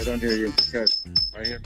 don't hear you. Okay. Right here.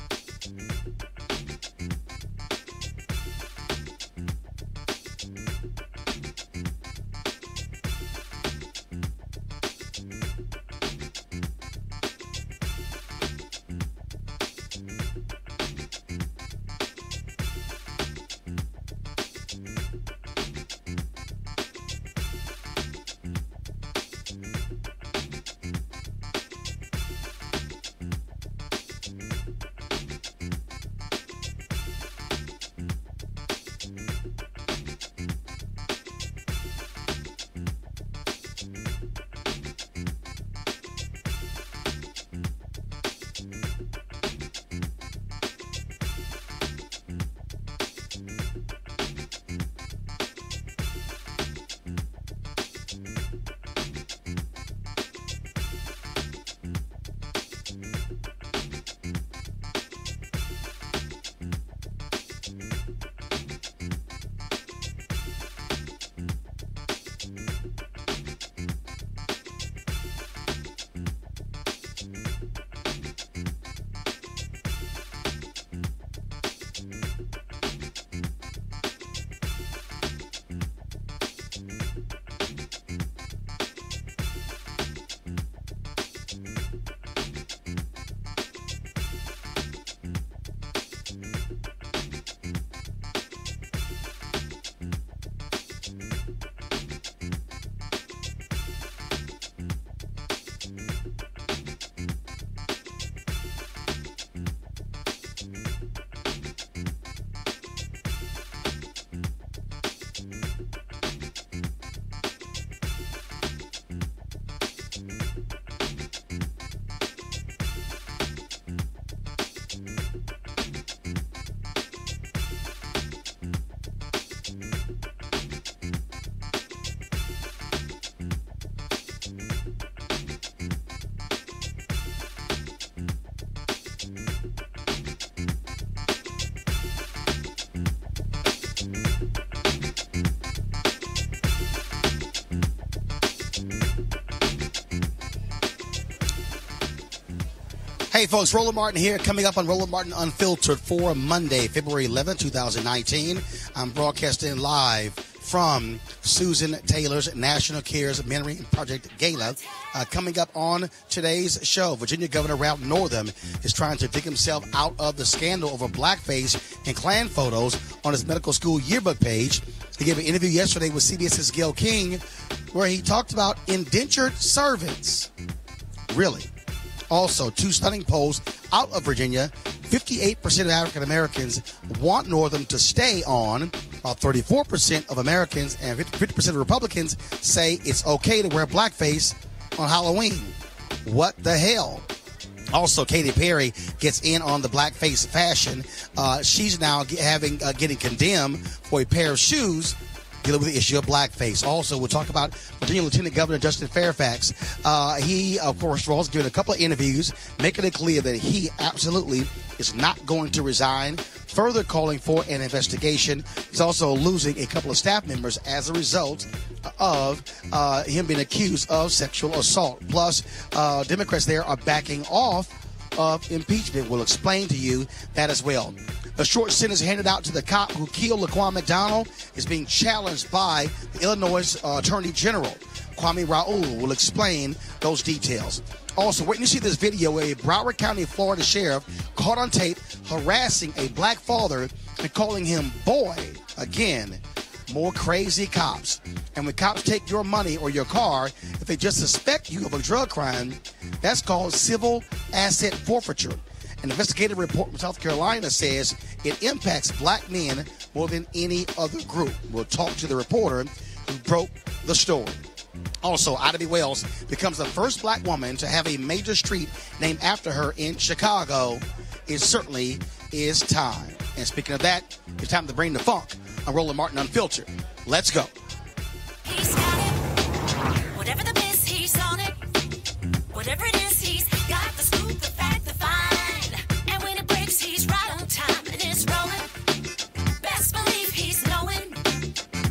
Hey folks, Roland Martin here, coming up on Roland Martin Unfiltered for Monday, February 11, 2019. I'm broadcasting live from Susan Taylor's National Cares Memory Project Gala. Coming up on today's show, Virginia Governor Ralph Northam is trying to dig himself out of the scandal over blackface and Klan photos on his medical school yearbook page. He gave an interview yesterday with CBS's Gayle King where he talked about indentured servants. Really? Also, two stunning polls out of Virginia. 58% of African Americans want Northam to stay on, while 34% of Americans and 50% of Republicans say it's okay to wear blackface on Halloween. What the hell? Also, Katy Perry gets in on the blackface fashion. She's now getting condemned for a pair of shoes dealing with the issue of blackface. Also, we'll talk about Virginia Lieutenant Governor Justin Fairfax. He, of course, has given a couple of interviews, making it clear that he absolutely is not going to resign, further calling for an investigation. He's also losing a couple of staff members as a result of him being accused of sexual assault. Plus, Democrats there are backing off of impeachment. We'll explain to you that as well. A short sentence handed out to the cop who killed Laquan McDonald is being challenged by the Illinois Attorney General. Kwame Raoul will explain those details. Also, wait to see this video where a Broward County Florida sheriff caught on tape harassing a black father and calling him boy. Again, more crazy cops. And when cops take your money or your car, if they just suspect you of a drug crime, that's called civil asset forfeiture. An investigative report from South Carolina says it impacts black men more than any other group. We'll talk to the reporter who broke the story. Also, Ida B. Wells becomes the first black woman to have a major street named after her in Chicago. It certainly is time. And speaking of that, it's time to bring the funk on Roland Martin Unfiltered. Let's go. He's got it. Whatever the biz, he's on it. Whatever it is, he's got the scoop, the fact, the fine. And when it breaks, he's right on time and it's rolling. Best believe he's knowing.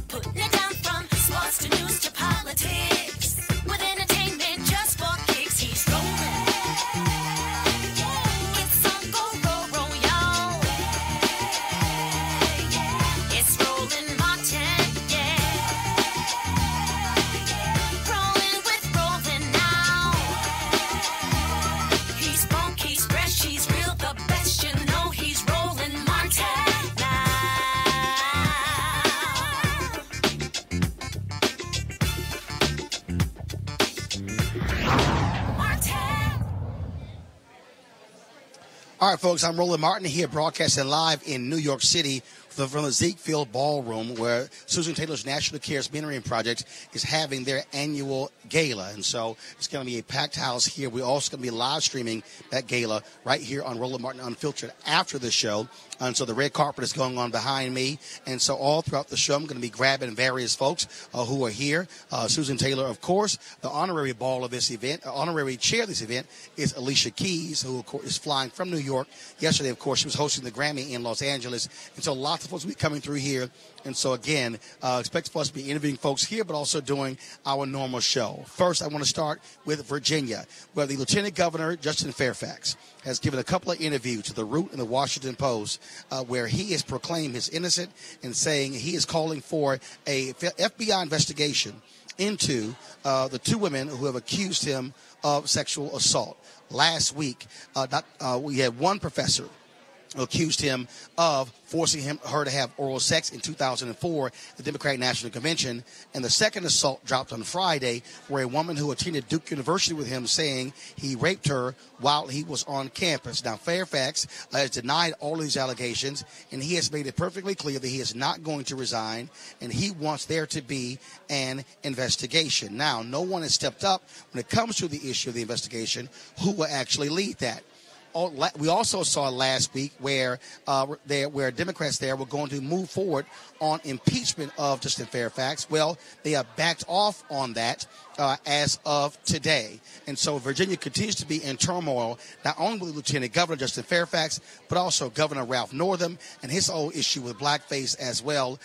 Putting it down from sports to news to politics. With entertainment just for kicks, he's rolling. Yeah. All right, folks, I'm Roland Martin here broadcasting live in New York City from the Zeke Field Ballroom, where Susan Taylor's National Cares Mentoring Project is having their annual gala. And so it's going to be a packed house here. We're also going to be live streaming that gala right here on Roland Martin Unfiltered after the show. And so the red carpet is going on behind me. And so all throughout the show, I'm going to be grabbing various folks who are here. Susan Taylor, of course. The honorary ball of this event, honorary chair of this event is Alicia Keys, who, of course, is flying from New York. Yesterday, of course, she was hosting the Grammy in Los Angeles. And so lots of folks will be coming through here. And so, again, expect for us to be interviewing folks here, but also doing our normal show. First, I want to start with Virginia, where the Lieutenant Governor, Justin Fairfax, has given a couple of interviews to The Root and the Washington Post, where he has proclaimed his innocent and saying he is calling for a FBI investigation into the two women who have accused him of sexual assault. Last week, we had one professor who accused him of forcing her to have oral sex in 2004 at the Democratic National Convention. And the second assault dropped on Friday, where a woman who attended Duke University with him saying he raped her while he was on campus. Now, Fairfax has denied all of these allegations, and he has made it perfectly clear that he is not going to resign, and he wants there to be an investigation. Now, no one has stepped up when it comes to the issue of the investigation. Who will actually lead that? We also saw last week where Democrats there were going to move forward on impeachment of Justin Fairfax. Well, they have backed off on that as of today. And so Virginia continues to be in turmoil, not only with Lieutenant Governor Justin Fairfax, but also Governor Ralph Northam and his whole issue with blackface as well.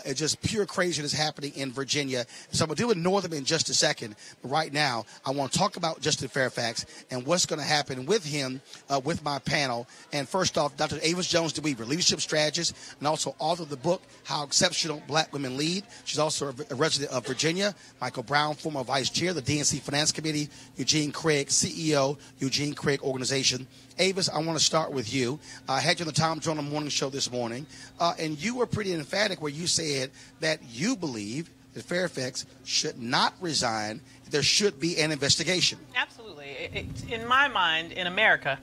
It's just pure craziness happening in Virginia. So I'm going to deal with Northam in just a second. But right now, I want to talk about Justin Fairfax and what's going to happen with him with my panel. And first off, Dr. Avis Jones-DeWeaver, leadership strategist and also author of the book, How Exceptional Black Women Lead. She's also a resident of Virginia. Michael Brown, former vice chair, the DNC Finance Committee. Eugene Craig, CEO, Eugene Craig Organization. Avis, I want to start with you. I had you on the Tom Joyner Morning Show this morning, and you were pretty emphatic where you said that you believe that Fairfax should not resign. There should be an investigation. Absolutely. In my mind, in America,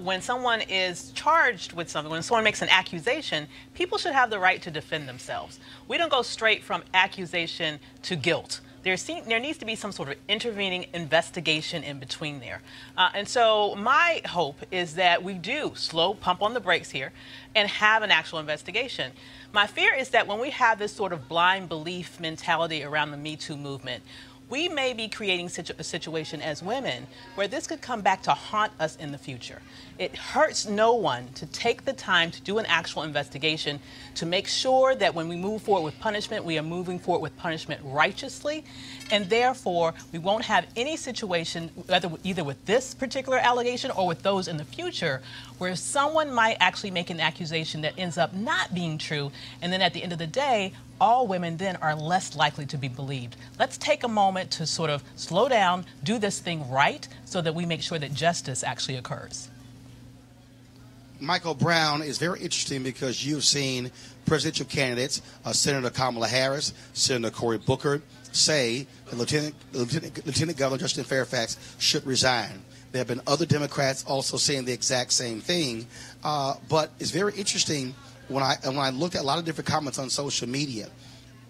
when someone is charged with something, when someone makes an accusation, people should have the right to defend themselves. We don't go straight from accusation to guilt. There needs to be some sort of intervening investigation in between there. And so my hope is that we do slow pump on the brakes here and have an actual investigation. My fear is that when we have this sort of blind belief mentality around the Me Too movement, we may be creating a situation as women where this could come back to haunt us in the future. It hurts no one to take the time to do an actual investigation to make sure that when we move forward with punishment, we are moving forward with punishment righteously, and therefore we won't have any situation, either with this particular allegation or with those in the future, where someone might actually make an accusation that ends up not being true, and then at the end of the day, all women then are less likely to be believed. Let's take a moment to sort of slow down, do this thing right, so that we make sure that justice actually occurs. Michael Brown is very interesting because you've seen presidential candidates, Senator Kamala Harris, Senator Cory Booker, say that Lieutenant Governor Justin Fairfax should resign. There have been other Democrats also saying the exact same thing. But it's very interesting when I looked at a lot of different comments on social media,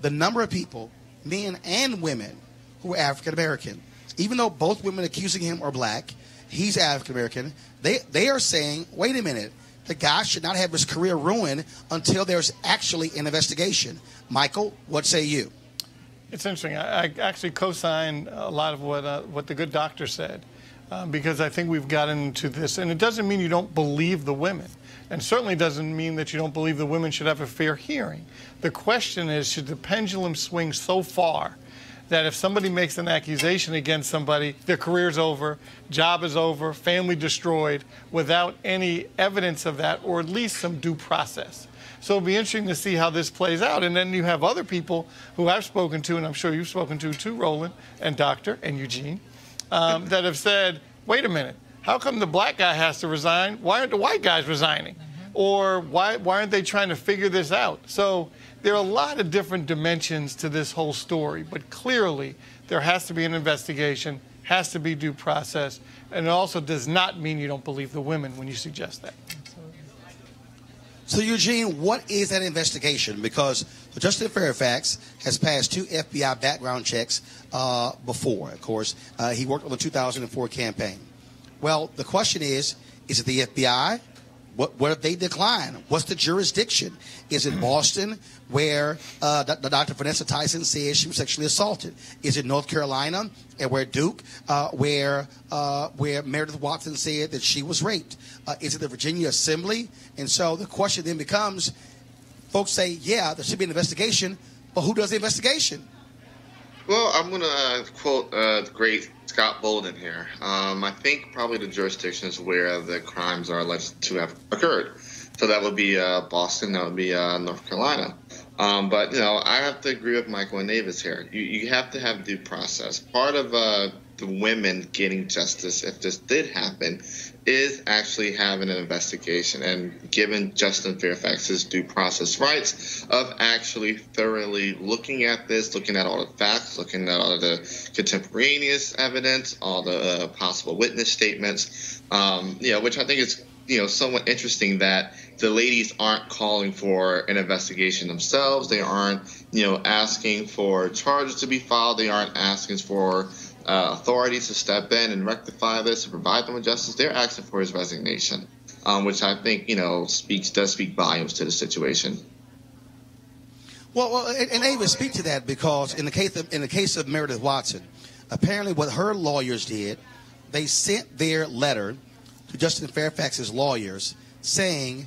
the number of people, men and women, who are African American, even though both women accusing him are black, he's African American, they are saying, wait a minute, the guy should not have his career ruined until there's actually an investigation. Michael, what say you? It's interesting. I actually co-sign a lot of what the good doctor said, because I think we've gotten into this, and it doesn't mean you don't believe the women. And certainly doesn't mean that you don't believe the women should have a fair hearing. The question is, should the pendulum swing so far that if somebody makes an accusation against somebody, their career's over, job is over, family destroyed, without any evidence of that, or at least some due process? So it'll be interesting to see how this plays out. And then you have other people who I've spoken to, and I'm sure you've spoken to too, Roland, and Doctor, and Eugene, that have said, wait a minute, how come the black guy has to resign? Why aren't the white guys resigning? Or why aren't they trying to figure this out? So there are a lot of different dimensions to this whole story, but clearly there has to be an investigation, has to be due process. And it also does not mean you don't believe the women when you suggest that. So, Eugene, what is that investigation? Because Justin Fairfax has passed 2 FBI background checks before, of course. He worked on the 2004 campaign. Well, the question is it the FBI? What if they decline? What's the jurisdiction? Is it Boston, where Dr. Vanessa Tyson says she was sexually assaulted? Is it North Carolina, and where Duke, where Meredith Watson said that she was raped? Is it the Virginia Assembly? And so the question then becomes, folks say, yeah, there should be an investigation, but who does the investigation? Well, I'm going to quote the great Scott Bolden here. I think probably the jurisdictions where the crimes are alleged to have occurred. So that would be Boston, that would be North Carolina. But, I have to agree with Michael and Davis here. You have to have due process. Part of the women getting justice, if this did happen, is actually having an investigation and giving Justin Fairfax his due process rights of actually thoroughly looking at this, looking at all the facts, looking at all of the contemporaneous evidence, all the possible witness statements, which I think is, somewhat interesting that the ladies aren't calling for an investigation themselves. They aren't, asking for charges to be filed. They aren't asking for authorities to step in and rectify this and provide them with justice. They're asking for his resignation, which I think does speak volumes to the situation. Well, and Ava, speak to that, because in the case of Meredith Watson, apparently what her lawyers did, they sent their letter to Justin Fairfax's lawyers saying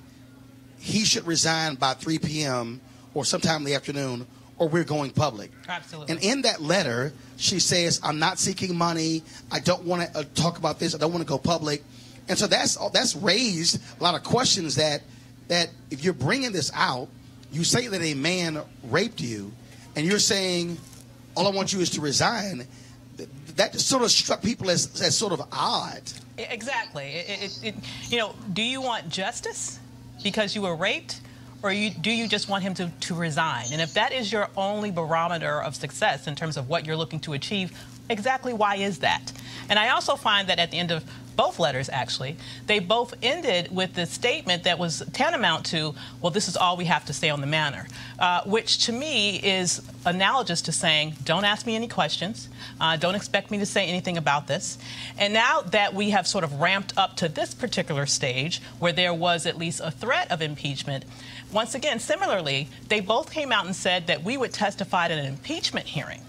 he should resign by 3 p.m. or sometime in the afternoon, or we're going public. Absolutely. And in that letter, she says, I'm not seeking money. I don't want to talk about this. I don't want to go public. And so that's raised a lot of questions that if you're bringing this out, you say that a man raped you, and you're saying, all I want you is to resign. That just sort of struck people as sort of odd. Exactly. Do you want justice because you were raped? Or do you just want him to resign? And if that is your only barometer of success in terms of what you're looking to achieve, exactly why is that? And I also find that at the end of both letters, actually, they both ended with the statement that was tantamount to, well, this is all we have to say on the matter, which to me is analogous to saying, don't ask me any questions, don't expect me to say anything about this. And now that we have sort of ramped up to this particular stage where there was at least a threat of impeachment, once again, similarly, they both came out and said that we would testify at an impeachment hearing.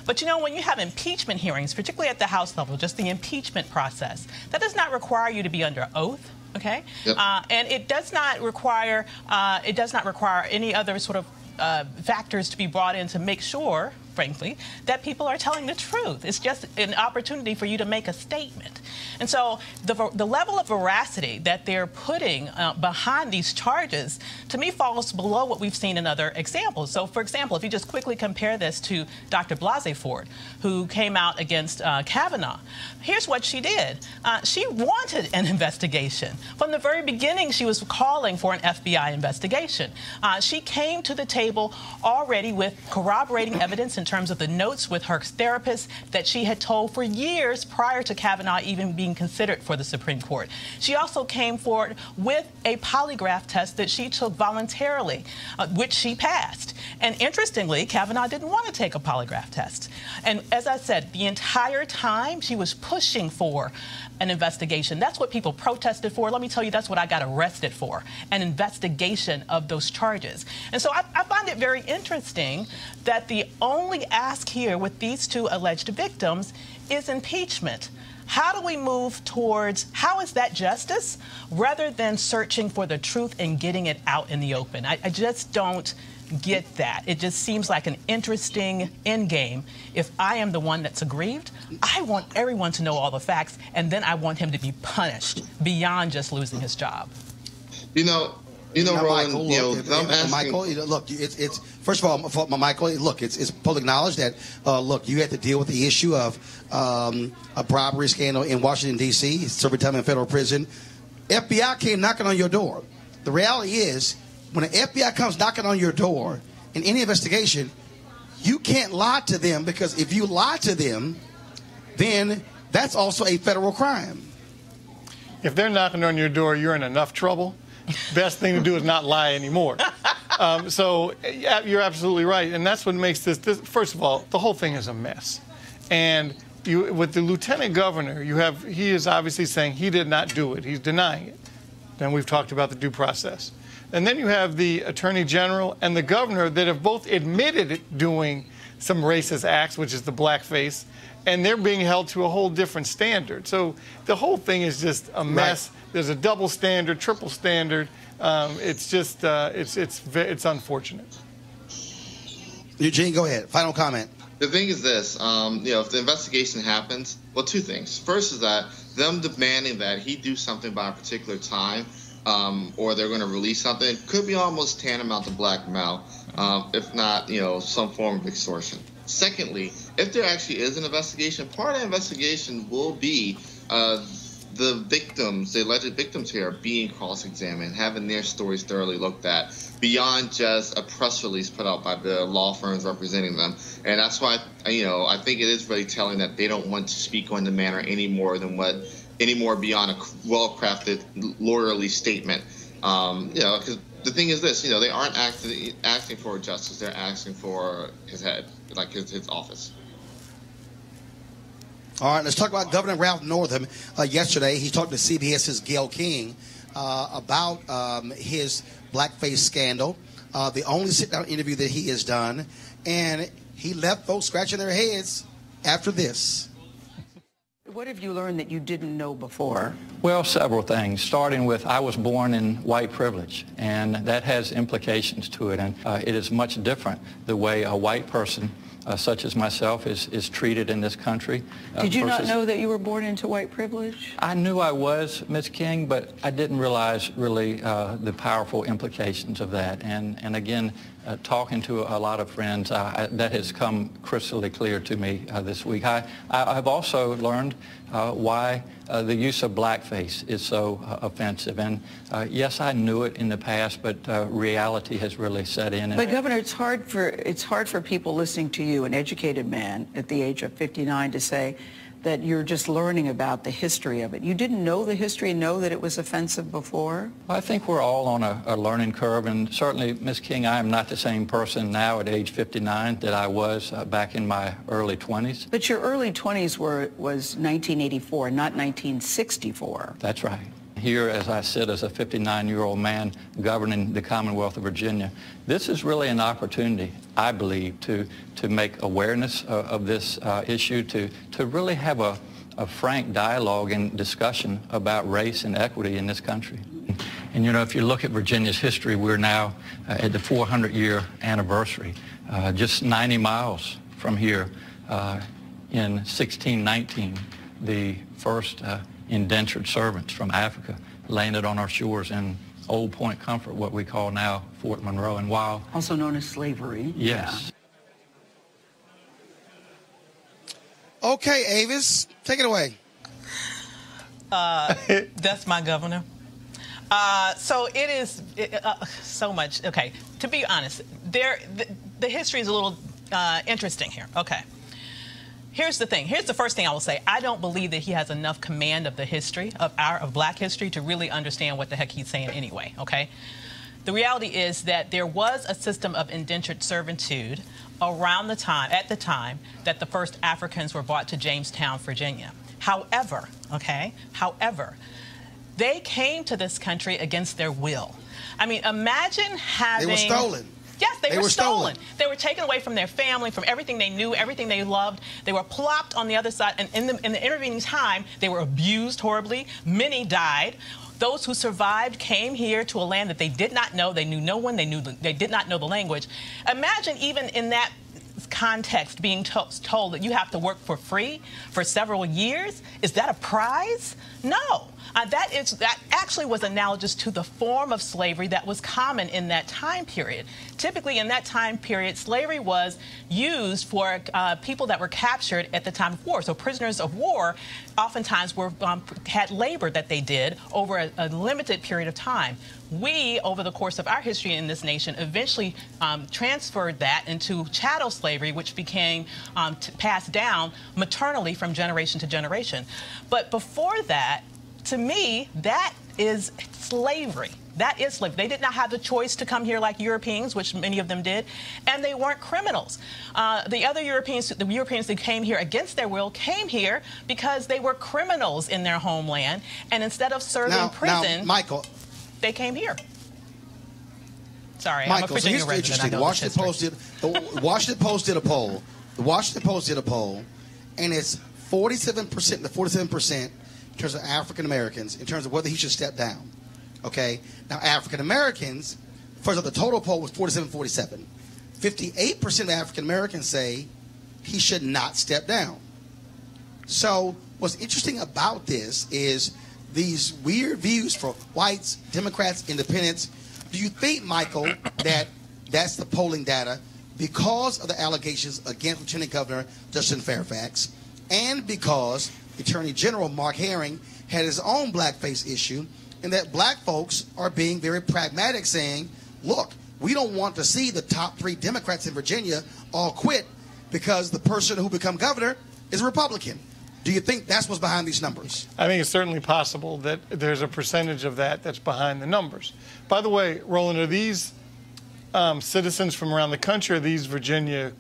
But when you have impeachment hearings, particularly at the House level, just the impeachment process, that does not require you to be under oath, okay? Yep. And it does not require any other sort of factors to be brought in to make sure, frankly, that people are telling the truth. It's just an opportunity for you to make a statement. And so the level of veracity that they're putting behind these charges, to me, falls below what we've seen in other examples. So, for example, if you just quickly compare this to Dr. Blasey Ford, who came out against Kavanaugh, here's what she did. She wanted an investigation. From the very beginning, she was calling for an FBI investigation. She came to the table already with corroborating evidence in terms of the notes with her therapist that she had told for years prior to Kavanaugh even being considered for the Supreme Court. She also came forward with a polygraph test that she took voluntarily, which she passed. And interestingly, Kavanaugh didn't want to take a polygraph test. And as I said, the entire time she was pushing for an investigation. That's what people protested for. Let me tell you, that's what I got arrested for, an investigation of those charges. And so I find it very interesting that the only ask here with these two alleged victims is impeachment. How do we move towards, how is that justice, rather than searching for the truth and getting it out in the open? I just don't get that. It just seems like an interesting end game. If I am the one that's aggrieved, I want everyone to know all the facts, and then I want him to be punished beyond just losing his job. Roland, Michael, look, it's first of all, Michael, look, it's public knowledge that, look, you had to deal with the issue of a bribery scandal in Washington, D.C., serving time in federal prison. FBI came knocking on your door. The reality is, when the FBI comes knocking on your door in any investigation, you can't lie to them, because if you lie to them, then that's also a federal crime. If they're knocking on your door, you're in enough trouble. Best thing to do is not lie anymore. So yeah, you're absolutely right. And that's what makes this, first of all, the whole thing is a mess. And with the lieutenant governor, he is obviously saying he did not do it. He's denying it. Then we've talked about the due process. And then you have the attorney general and the governor that have both admitted doing some racist acts, which is the blackface, and they're being held to a whole different standard. So the whole thing is just a mess. Right. There's a double standard, triple standard. It's just, it's unfortunate. Eugene, go ahead. Final comment. The thing is this, if the investigation happens, well, two things. First is that them demanding that he do something by a particular time, or they're going to release something, could be almost tantamount to blackmail, if not, some form of extortion. Secondly, if there actually is an investigation, part of the investigation will be the victims, the alleged victims here, being cross-examined, having their stories thoroughly looked at, beyond just a press release put out by the law firms representing them. And that's why, I think it is really telling that they don't want to speak on the matter any more beyond a well-crafted, lawyerly statement. Because the thing is this, they aren't asking for justice, they're asking for his head, like his office. All right, let's talk about Governor Ralph Northam. Yesterday, he talked to CBS's Gayle King about his blackface scandal, the only sit-down interview that he has done, and he left folks scratching their heads after this. What have you learned that you didn't know before? Well, several things, starting with I was born in white privilege, and that has implications to it, and it is much different the way a white person such as myself is treated in this country. Did you not know that you were born into white privilege? I knew I was, Ms. King, but I didn't realize really the powerful implications of that. And again, talking to a lot of friends, that has come crystally clear to me this week. I've also learned why the use of blackface is so offensive. And yes, I knew it in the past, but reality has really set in. But Governor, it's hard for people listening to you, an educated man at the age of 59, to say that you're just learning about the history of it. You didn't know the history and know that it was offensive before? I think we're all on a learning curve, and certainly, Ms. King, I am not the same person now at age 59 that I was back in my early 20s. But your early 20s was 1984, not 1964. That's right. Here, as I sit as a 59-year-old man governing the Commonwealth of Virginia, this is really an opportunity, I believe, to make awareness of this issue, to really have a frank dialogue and discussion about race and equity in this country. And, if you look at Virginia's history, we're now at the 400-year anniversary. Just 90 miles from here, in 1619, the first indentured servants from Africa landed on our shores in Old Point Comfort, what we call now Fort Monroe. And while also known as slavery. Yes. Yeah. Okay, Avis, take it away. That's my governor. So it is so much. Okay, to be honest, the history is a little interesting here. Okay. Here's the thing. Here's the first thing I will say. I don't believe that he has enough command of the history, of black history, to really understand what the heck he's saying anyway, okay? The reality is that there was a system of indentured servitude at the time that the first Africans were brought to Jamestown, Virginia. However, they came to this country against their will. I mean, imagine having... They were stolen. Yes, they were stolen. They were taken away from their family, from everything they knew, everything they loved. They were plopped on the other side, and in the intervening time, they were abused horribly. Many died. Those who survived came here to a land that they did not know. They knew no one. They did not know the language. Imagine even in that context being told that you have to work for free for several years. Is that a prize? No. That actually was analogous to the form of slavery that was common in that time period. Typically, in that time period, slavery was used for people that were captured at the time of war. So prisoners of war oftentimes had labor that they did over a limited period of time. We, over the course of our history in this nation, eventually transferred that into chattel slavery, which became passed down maternally from generation to generation. But before that, to me, that is slavery. That is slavery. They did not have the choice to come here like Europeans, which many of them did, and they weren't criminals. The Europeans that came here against their will came here because they were criminals in their homeland, and instead of serving prison, Michael, they came here. Sorry, Michael, I'm a Virginia resident. interesting. The Washington Post did a poll. The Washington Post did a poll, and it's 47% in terms of African Americans, in terms of whether he should step down. Okay? Now, African Americans, first of all, the total poll was 47-47. 58% of African Americans say he should not step down. So, what's interesting about this is these weird views for whites, Democrats, independents. Do you think, Michael, that that's the polling data because of the allegations against Lieutenant Governor Justin Fairfax, and because Attorney General Mark Herring had his own blackface issue, and that black folks are being very pragmatic, saying, look, we don't want to see the top 3 Democrats in Virginia all quit because the person who become governor is a Republican. Do you think that's what's behind these numbers? I think it's certainly possible that there's a percentage of that that's behind the numbers. By the way, Roland, are these citizens from around the country, or these Virginia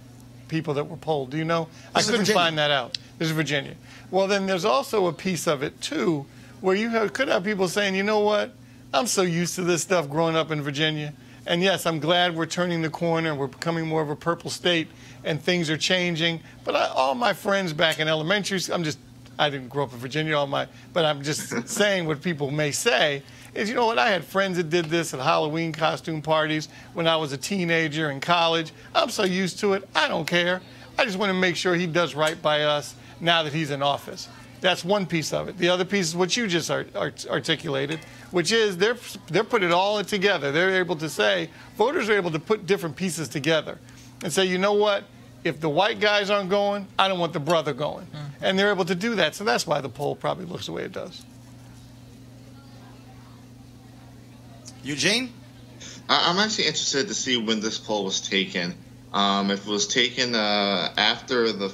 people that were polled? Do you know? I couldn't find that out. This is Virginia. Well, then there's also a piece of it, too, where you could have people saying, you know what, I'm so used to this stuff growing up in Virginia. And yes, I'm glad we're turning the corner, we're becoming more of a purple state, and things are changing. But all my friends back in elementary, I didn't grow up in Virginia, but I'm just saying what people may say, is, you know what, I had friends that did this at Halloween costume parties when I was a teenager in college. I'm so used to it, I don't care. I just want to make sure he does right by us now that he's in office. That's one piece of it. The other piece is what you just articulated, which is they're putting it all together. They're able to say, voters are able to put different pieces together and say, you know what, if the white guys aren't going, I don't want the brother going. And they're able to do that. So that's why the poll probably looks the way it does. Eugene? I'm actually interested to see when this poll was taken. If it was taken after the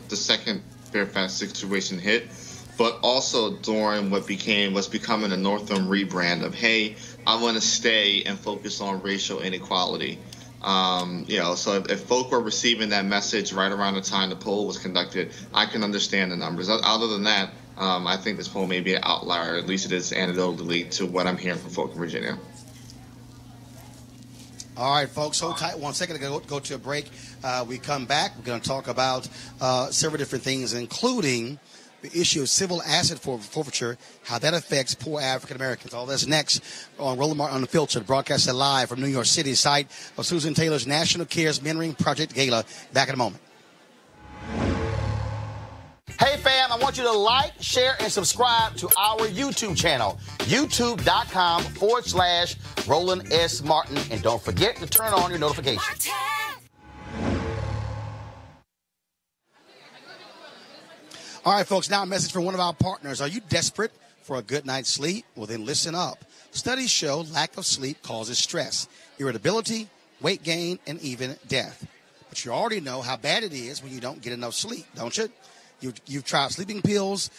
second Fairfax situation hit, but also during what's becoming a Northam rebrand of, hey, I want to stay and focus on racial inequality. So if folk were receiving that message right around the time the poll was conducted, I can understand the numbers. Other than that, I think this poll may be an outlier. At least it is anecdotally to what I'm hearing from folk in Virginia. All right, folks, hold tight 1 second to go to a break. We come back. We're going to talk about several different things, including the issue of civil asset forfeiture, how that affects poor African Americans. All that's next on Roland Martin Unfiltered, broadcasted live from New York City, site of Susan Taylor's National Cares Mentoring Project Gala. Back in a moment. Hey, fam, I want you to like, share, and subscribe to our YouTube channel, youtube.com/Roland S. Martin. And don't forget to turn on your notifications. All right, folks, now a message from one of our partners. Are you desperate for a good night's sleep? Well, then listen up. Studies show lack of sleep causes stress, irritability, weight gain, and even death. But you already know how bad it is when you don't get enough sleep, don't you? You've tried sleeping pills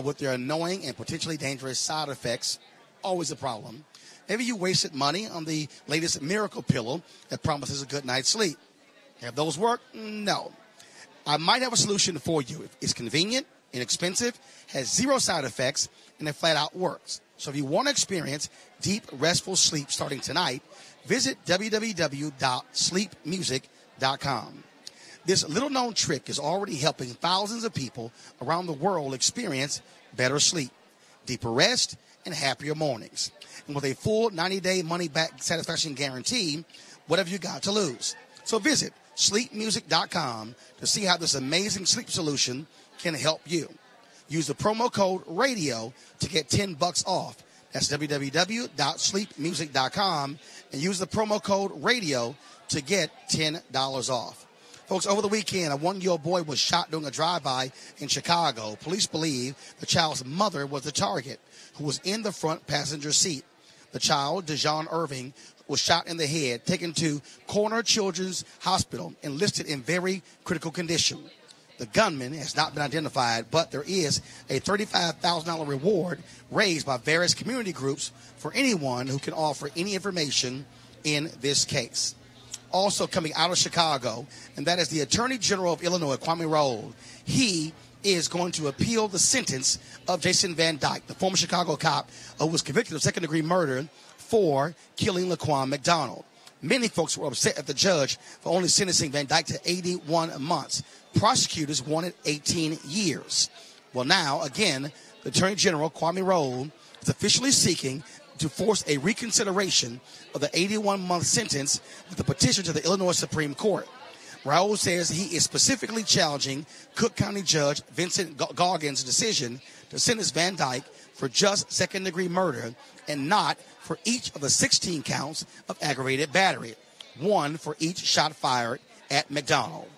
with their annoying and potentially dangerous side effects. Always a problem. Maybe you wasted money on the latest miracle pillow that promises a good night's sleep. Have those work? No. I might have a solution for you. It's convenient, inexpensive, has zero side effects, and it flat out works. So if you want to experience deep, restful sleep starting tonight, visit www.sleepmusic.com. This little-known trick is already helping thousands of people around the world experience better sleep, deeper rest, and happier mornings. And with a full 90-day money-back satisfaction guarantee, what have you got to lose? So visit sleepmusic.com to see how this amazing sleep solution can help you. Use the promo code RADIO to get $10 off. That's www.sleepmusic.com and use the promo code RADIO to get $10 off. Folks, over the weekend, a 1-year-old boy was shot during a drive-by in Chicago. Police believe the child's mother was the target, who was in the front passenger seat. The child, Dejon Irving, was shot in the head, taken to Corner Children's Hospital, and listed in very critical condition. The gunman has not been identified, but there is a $35,000 reward raised by various community groups for anyone who can offer any information in this case. Also coming out of Chicago, and that is the Attorney General of Illinois, Kwame Roland. He is going to appeal the sentence of Jason Van Dyke, the former Chicago cop who was convicted of second-degree murder for killing Laquan McDonald. Many folks were upset at the judge for only sentencing Van Dyke to 81 months. Prosecutors wanted 18 years. Well, now, again, the Attorney General, Kwame Roland, is officially seeking to force a reconsideration of the 81-month sentence with a petition to the Illinois Supreme Court. Raul says he is specifically challenging Cook County Judge Vincent Goggins' decision to sentence Van Dyke for just second-degree murder and not for each of the 16 counts of aggravated battery, one for each shot fired at McDonald.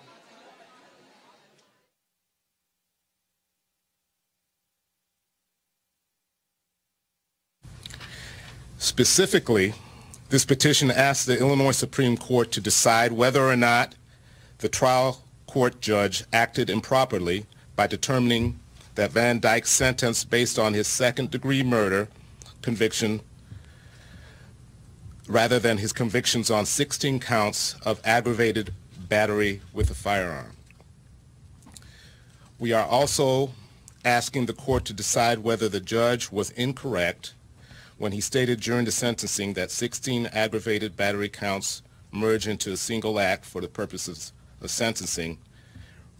Specifically, this petition asks the Illinois Supreme Court to decide whether or not the trial court judge acted improperly by determining that Van Dyke's sentence based on his second-degree murder conviction rather than his convictions on 16 counts of aggravated battery with a firearm. We are also asking the court to decide whether the judge was incorrect when he stated during the sentencing that 16 aggravated battery counts merge into a single act for the purposes of sentencing,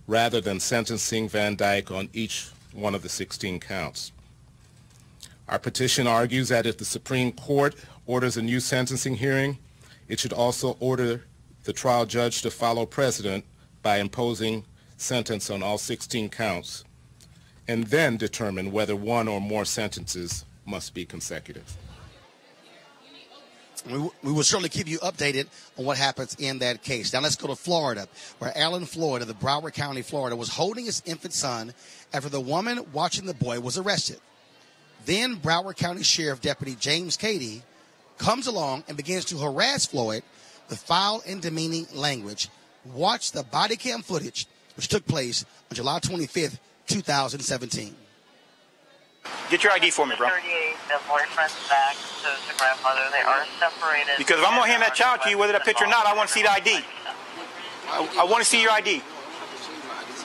rather than sentencing Van Dyke on each one of the 16 counts. Our petition argues that if the Supreme Court orders a new sentencing hearing, it should also order the trial judge to follow precedent by imposing sentence on all 16 counts, and then determine whether one or more sentences must be consecutive. We will certainly keep you updated on what happens in that case. Now let's go to Florida, where Alan Floyd of the Broward County, Florida, was holding his infant son after the woman watching the boy was arrested. Then Broward County Sheriff Deputy James Katy comes along and begins to harass Floyd with foul and demeaning language. Watch the body cam footage, which took place on July 25th, 2017. Get your ID for me, bro. 38, the boyfriend's back to the grandmother. They are separated. Because if I'm going to hand that child to you, whether that picture or not, I want to see the ID. I want to see your ID.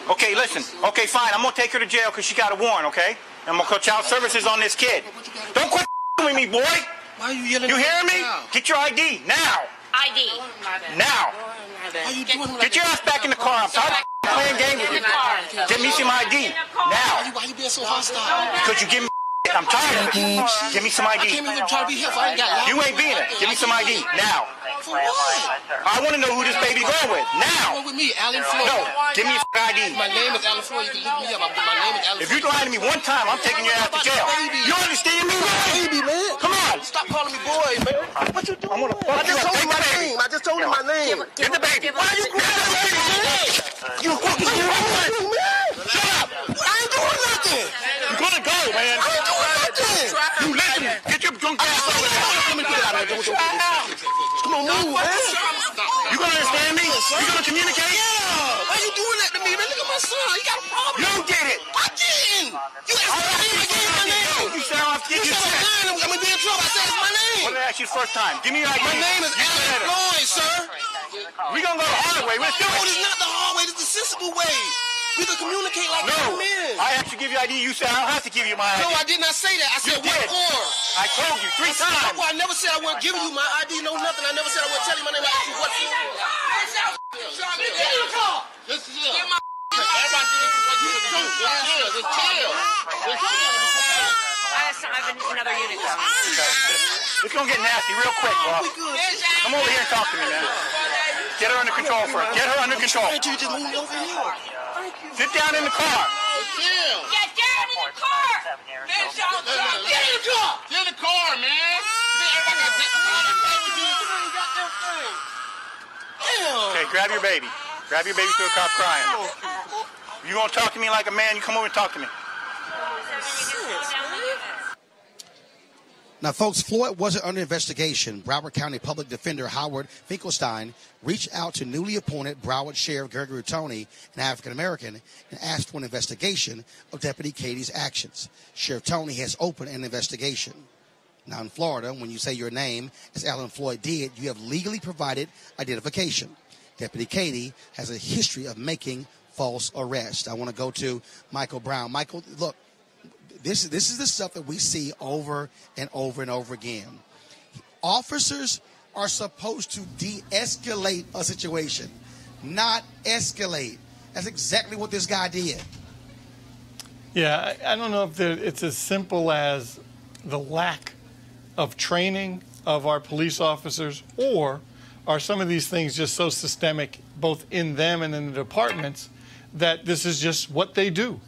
Okay, listen. Okay, fine. I'm going to take her to jail because she got a warrant, okay? I'm going to call child services on this kid. Don't quit with me, boy. Why are you yelling? You hearing me? Get your ID now. ID. Now. Get your ass back in the car. I'm tired of playing games with you. Get me some ID. Now. Why you being so hostile? Because you give me I'm tired of it. Give me some ID. I came here to try to be helpful. I ain't got loud. You ain't being it. Give me some ID. Now. For what? I want to know who this baby going with. Now. Going with me, Alan Floyd. No. Give me your ID. My name is Alan Floyd. You can look me up. My name is Alan Floyd. If you lie to me one time, I'm taking your ass to jail. You understand me? Baby, man. Come on. Stop calling me boy, man. What you doing? I'm gonna fuck you up. Told you my name. I just told you my name. Get the baby. Why you grabbing the baby, man? You fucking doing man. Shut up. I ain't doing nothing. You're gonna go, man. I ain't doing nothing. You listen. Get your drunk ass over there. Let me get out of here. Come on, move, man. You gonna understand me? You gonna communicate? Yeah. Why you doing that to me, man? Look at my son. He got a problem. You did it. I didn't. You asked me my name. My name. You said I'm You said my name. I'm gonna be in trouble. I said it's my name. What did I ask you the first time? Give me your ID. My name is Alan Floyd, sir. We gonna go the hard way. Let's do No, it. it's not the hard way. It's the sensible way. We can communicate like No. men. I asked you to give you ID. You said I don't have to give you my ID. No, I did not say that. I said You what did. for? I told you 3 times. Well, I never said I wasn't giving you my ID, no nothing. I never said I wasn't telling you my name. I asked you what for. Get in the car. Get my everybody do this. Just chill. I have another unit coming. It's gonna get nasty real quick, bro. Come over here and talk to me, man. Get her under control first. Get her under control. You just move me over here. Sit down in the car. Chill. Get down in 7 years. Get in the car! Get in the car, man! Everybody got to Okay, grab your baby. Grab your baby to a cop crying. You gonna talk to me like a man, you come over and talk to me. Now, folks, Floyd wasn't under investigation. Broward County Public Defender Howard Finkelstein reached out to newly appointed Broward Sheriff Gregory Toney, an African-American, and asked for an investigation of Deputy Katy's actions. Sheriff Toney has opened an investigation. Now, in Florida, when you say your name, as Alan Floyd did, you have legally provided identification. Deputy Katy has a history of making false arrests. I want to go to Michael Brown. Michael, look. This is the stuff that we see over and over and over again. Officers are supposed to de-escalate a situation, not escalate. That's exactly what this guy did. Yeah, I don't know if it's as simple as the lack of training of our police officers, or are some of these things just so systemic, both in them and in the departments, that this is just what they do.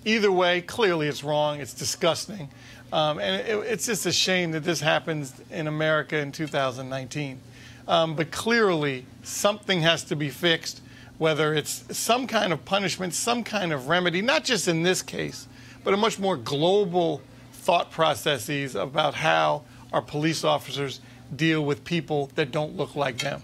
Either way, clearly it's wrong. It's disgusting. And it's just a shame that this happens in America in 2019. But clearly, something has to be fixed, whether it's some kind of punishment, some kind of remedy, not just in this case, but a much more global thought processes about how our police officers deal with people that don't look like them.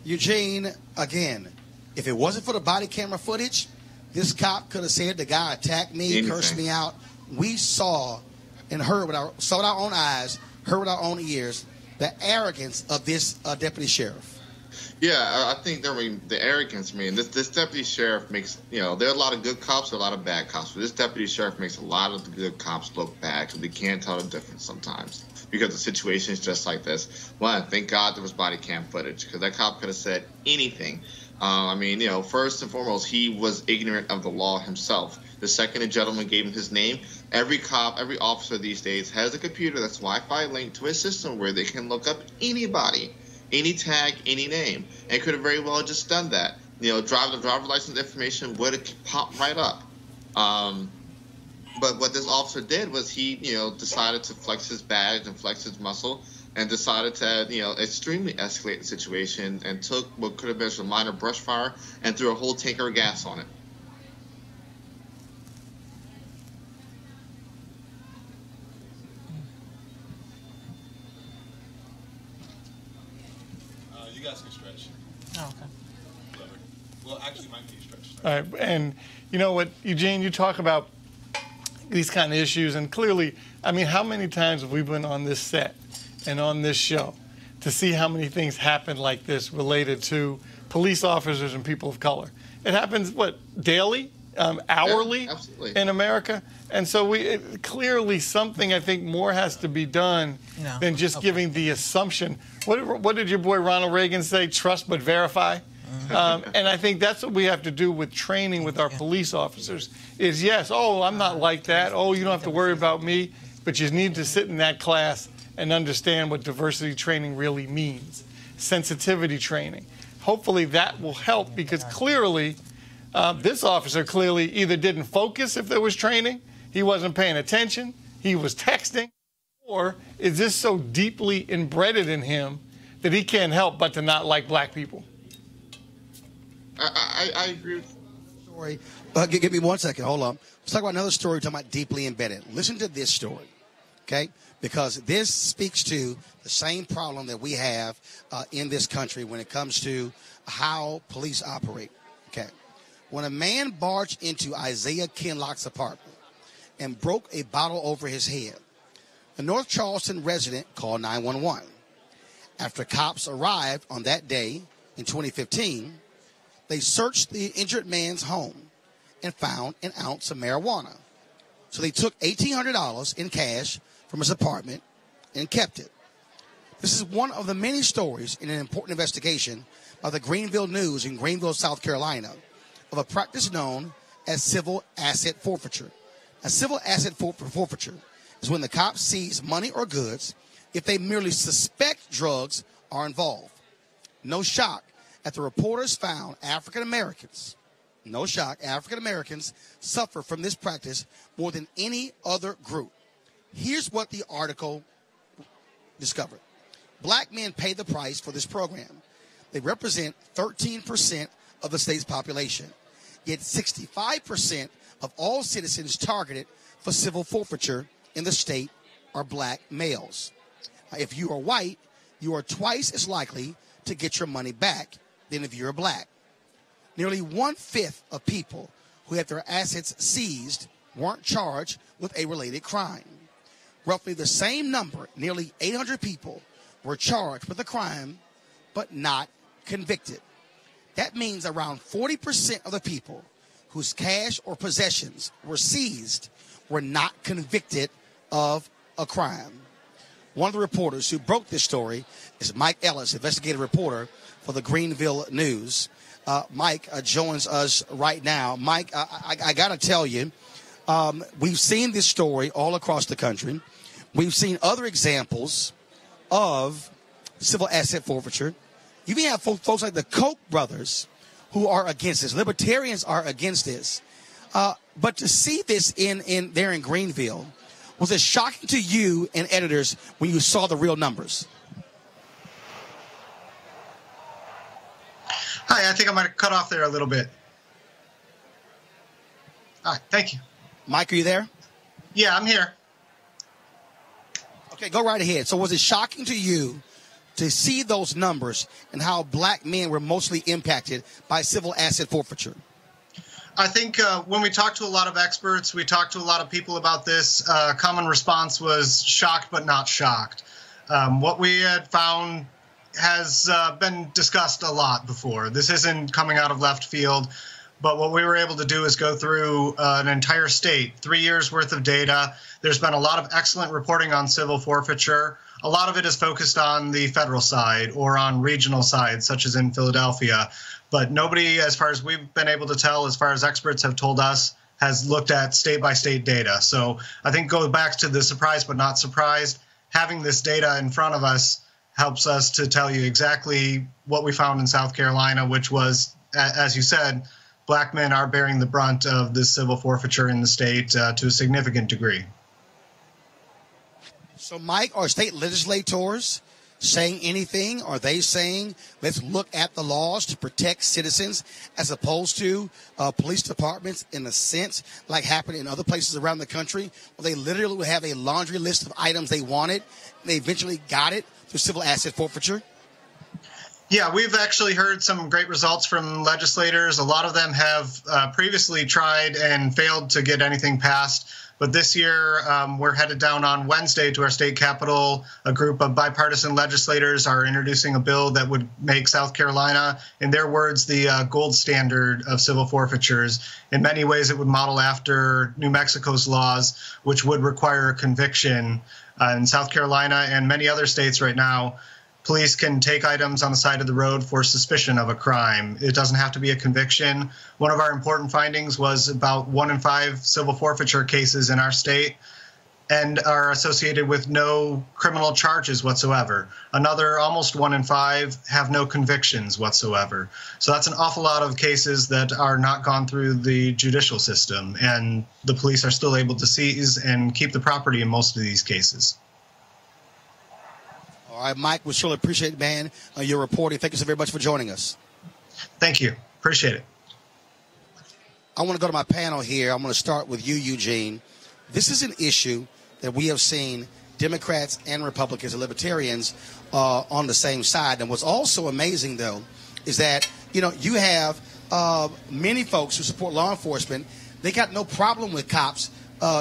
Eugene, again, if it wasn't for the body camera footage, this cop could have said the guy attacked me, cursed me out. We saw and heard with our own eyes, heard with our own ears, the arrogance of this deputy sheriff. Yeah, I think the arrogance, this deputy sheriff makes, there are a lot of good cops, there are a lot of bad cops, but this deputy sheriff makes a lot of the good cops look bad because we can't tell the difference sometimes because the situation is just like this. One, thank God there was body cam footage because that cop could have said anything. First and foremost, he was ignorant of the law himself. The second, a gentleman gave him his name. Every cop, every officer these days has a computer that's Wi-Fi linked to a system where they can look up anybody, any tag, any name, and could have very well just done that. Driver license information would have popped right up. But what this officer did was he, decided to flex his badge and flex his muscle, and decided to, extremely escalate the situation and took what could have been a minor brush fire and threw a whole tanker of gas on it. You guys can stretch. Oh, okay. Well, actually, Mike can stretch. All right, and you know what, Eugene, you talk about these kind of issues, and clearly, how many times have we been on this set and on this show to see how many things happen like this related to police officers and people of color? It happens, daily, hourly in America? And so clearly something, I think, more has to be done than just giving the assumption. What did your boy Ronald Reagan say? Trust but verify. And I think that's what we have to do with training with our police officers is, yes, I'm not like that. You don't have to worry about me. But you need to sit in that class and understand what diversity training really means, sensitivity training. Hopefully that will help because clearly this officer clearly either didn't focus if there was training, he wasn't paying attention, he was texting, or is this so deeply embedded in him that he can't help but to not like black people? I agree with the story. Give me 1 second. Hold on. Let's talk about another story talking about deeply embedded. Listen to this story, okay? Because this speaks to the same problem that we have in this country when it comes to how police operate, okay? When a man barged into Isaiah Kinlock's apartment and broke a bottle over his head, a North Charleston resident called 911. After cops arrived on that day in 2015, they searched the injured man's home and found an ounce of marijuana. So they took $1,800 in cash from his apartment and kept it. This is one of the many stories in an important investigation by the Greenville News in Greenville, South Carolina, of a practice known as civil asset forfeiture. A civil asset forfeiture is when the cops seize money or goods if they merely suspect drugs are involved. No shock that the reporters found African Americans no shock, African Americans suffer from this practice more than any other group. Here's what the article discovered. Black men pay the price for this program. They represent 13% of the state's population, yet 65% of all citizens targeted for civil forfeiture in the state are black males. If you are white, you are twice as likely to get your money back than if you're black. Nearly 1/5 of people who had their assets seized weren't charged with a related crime. Roughly the same number, nearly 800 people, were charged with a crime but not convicted. That means around 40% of the people whose cash or possessions were seized were not convicted of a crime. One of the reporters who broke this story is Mike Ellis, investigative reporter for the Greenville News. Mike joins us right now. Mike, I got to tell you, we've seen this story all across the country. We've seen other examples of civil asset forfeiture. You even have folks like the Koch brothers who are against this. Libertarians are against this. But to see this there in Greenville, was it shocking to you and editors when you saw the real numbers? Hi, I think I might have cut off there a little bit. All right, thank you. Mike, are you there? Yeah, I'm here. Okay, go right ahead. So was it shocking to you to see those numbers and how black men were mostly impacted by civil asset forfeiture? I think when we talked to a lot of experts, we talked to a lot of people about this, common response was shocked but not shocked. What we had found has been discussed a lot before. This isn't coming out of left field, but what we were able to do is go through an entire state, 3 years worth of data. There's been a lot of excellent reporting on civil forfeiture. A lot of it is focused on the federal side or on regional sides, such as in Philadelphia. But nobody, as far as we've been able to tell, as far as experts have told us, has looked at state-by-state data. So I think go back to the surprised but not surprised. Having this data in front of us helps us to tell you exactly what we found in South Carolina, which was, as you said, black men are bearing the brunt of this civil forfeiture in the state to a significant degree. So, Mike, are state legislators saying anything? Are they saying, let's look at the laws to protect citizens as opposed to police departments in a sense like happened in other places around the country where they literally would have a laundry list of items they wanted and they eventually got it through civil asset forfeiture? Yeah, we've actually heard some great results from legislators. A lot of them have previously tried and failed to get anything passed. But this year, we're headed down on Wednesday to our state capitol. A group of bipartisan legislators are introducing a bill that would make South Carolina, in their words, the gold standard of civil forfeitures. In many ways, it would model after New Mexico's laws, which would require a conviction. In South Carolina and many other states right now, police can take items on the side of the road for suspicion of a crime. It doesn't have to be a conviction. One of our important findings was about 1 in 5 civil forfeiture cases in our state and are associated with no criminal charges whatsoever. Another almost 1 in 5 have no convictions whatsoever. So that's an awful lot of cases that are not gone through the judicial system, and the police are still able to seize and keep the property in most of these cases. All right, Mike, we surely appreciate it, man, your reporting. Thank you so very much for joining us. Thank you. Appreciate it. I want to go to my panel here. I'm going to start with you, Eugene. This is an issue that we have seen Democrats and Republicans and Libertarians on the same side. And what's also amazing, though, is that, you have many folks who support law enforcement. They got no problem with cops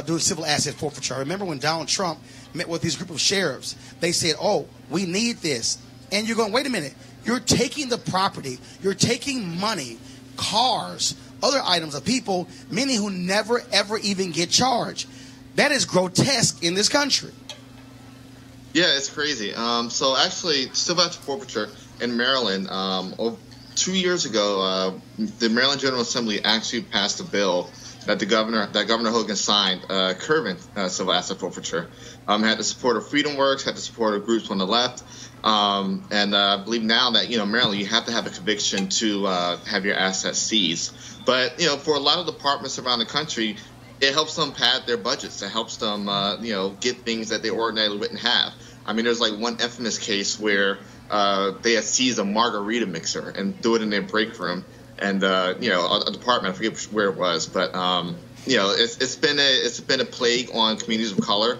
doing civil asset forfeiture. I remember when Donald Trump met with this group of sheriffs, they said, oh, we need this. And you're going, wait a minute, you're taking the property, you're taking money, cars, other items of people, many who never, ever even get charged. That is grotesque in this country. Yeah, it's crazy. So actually, civil asset forfeiture in Maryland, 2 years ago, the Maryland General Assembly actually passed a bill that Governor Hogan signed, curbing civil asset forfeiture. Had the support of Freedom Works, had the support of groups on the left, and I believe now that Maryland, you have to have a conviction to have your assets seized. But for a lot of departments around the country, it helps them pad their budgets. It helps them get things that they ordinarily wouldn't have. I mean, there's like one infamous case where they had seized a margarita mixer and threw it in their break room, and a department, I forget where it was, but it's been a plague on communities of color,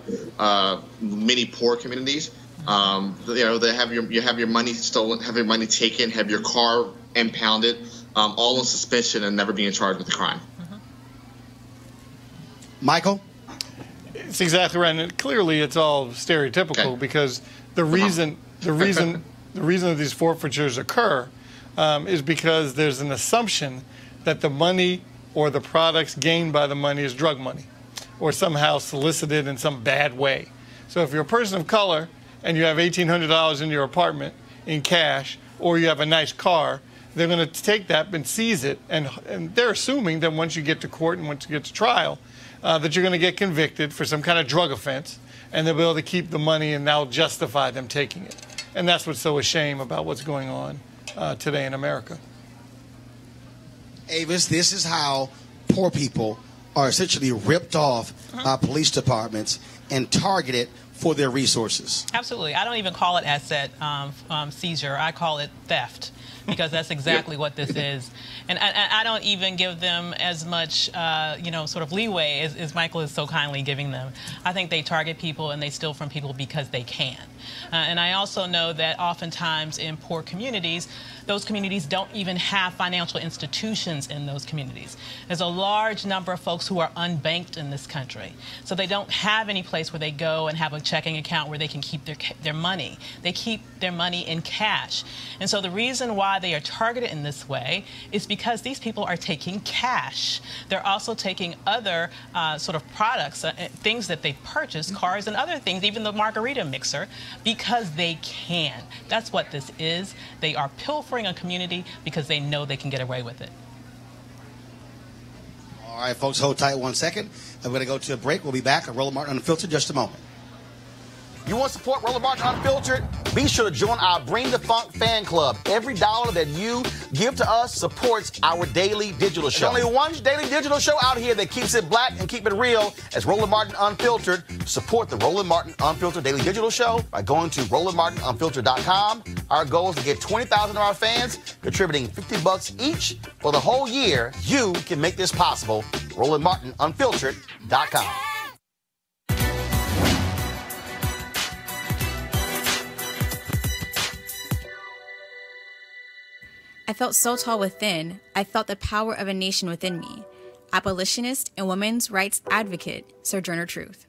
many poor communities. They have your money stolen, have your money taken, have your car impounded, all on suspension and never being charged with a crime. Michael? It's exactly right, and clearly it's all stereotypical because the reason that these forfeitures occur is because there's an assumption that the money or the products gained by the money is drug money or somehow solicited in some bad way. So if you're a person of color and you have $1,800 in your apartment in cash, or you have a nice car, they're going to take that and seize it, and they're assuming that once you get to court and once you get to trial, that you're going to get convicted for some kind of drug offense, and they'll be able to keep the money and now justify them taking it. And that's what's so a shame about what's going on today in America. Avis, this is how poor people are essentially ripped off by police departments and targeted for their resources. Absolutely. I don't even call it asset seizure. I call it theft, because that's exactly what this is. And I don't even give them as much, sort of leeway as Michael is so kindly giving them. I think they target people and they steal from people because they can. And I also know that oftentimes in poor communities, those communities don't even have financial institutions in those communities. There's a large number of folks who are unbanked in this country. So they don't have any place where they go and have a checking account where they can keep their money. They keep their money in cash. And so the reason why they are targeted in this way is because these people are taking cash. They're also taking other sort of products, things that they purchase, cars and other things, even the margarita mixer, because they can. That's what this is. They are pilfering a community because they know they can get away with it. All right, folks, hold tight 1 second. I'm going to go to a break. We'll be back on Roland Martin Unfiltered in just a moment. You want to support Roland Martin Unfiltered? Be sure to join our Bring the Funk fan club. Every dollar that you give to us supports our daily digital show. There's only one daily digital show out here that keeps it black and keep it real as Roland Martin Unfiltered. Support the Roland Martin Unfiltered daily digital show by going to RolandMartinUnfiltered.com. Our goal is to get 20,000 of our fans contributing $50 each for the whole year. You can make this possible. RolandMartinUnfiltered.com. I felt so tall within, I felt the power of a nation within me. Abolitionist and women's rights advocate, Sojourner Truth.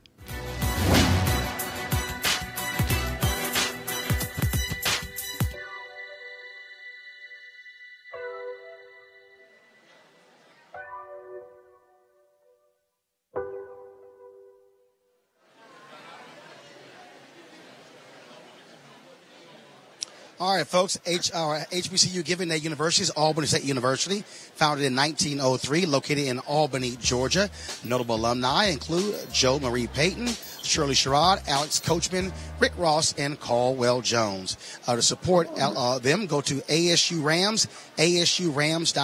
All right, folks, HBCU Giving Day University is Albany State University, founded in 1903, located in Albany, Georgia. Notable alumni include Joe Marie Payton, Shirley Sherrod, Alex Coachman, Rick Ross, and Caldwell Jones. To support them, go to ASU Rams, asurams.edu.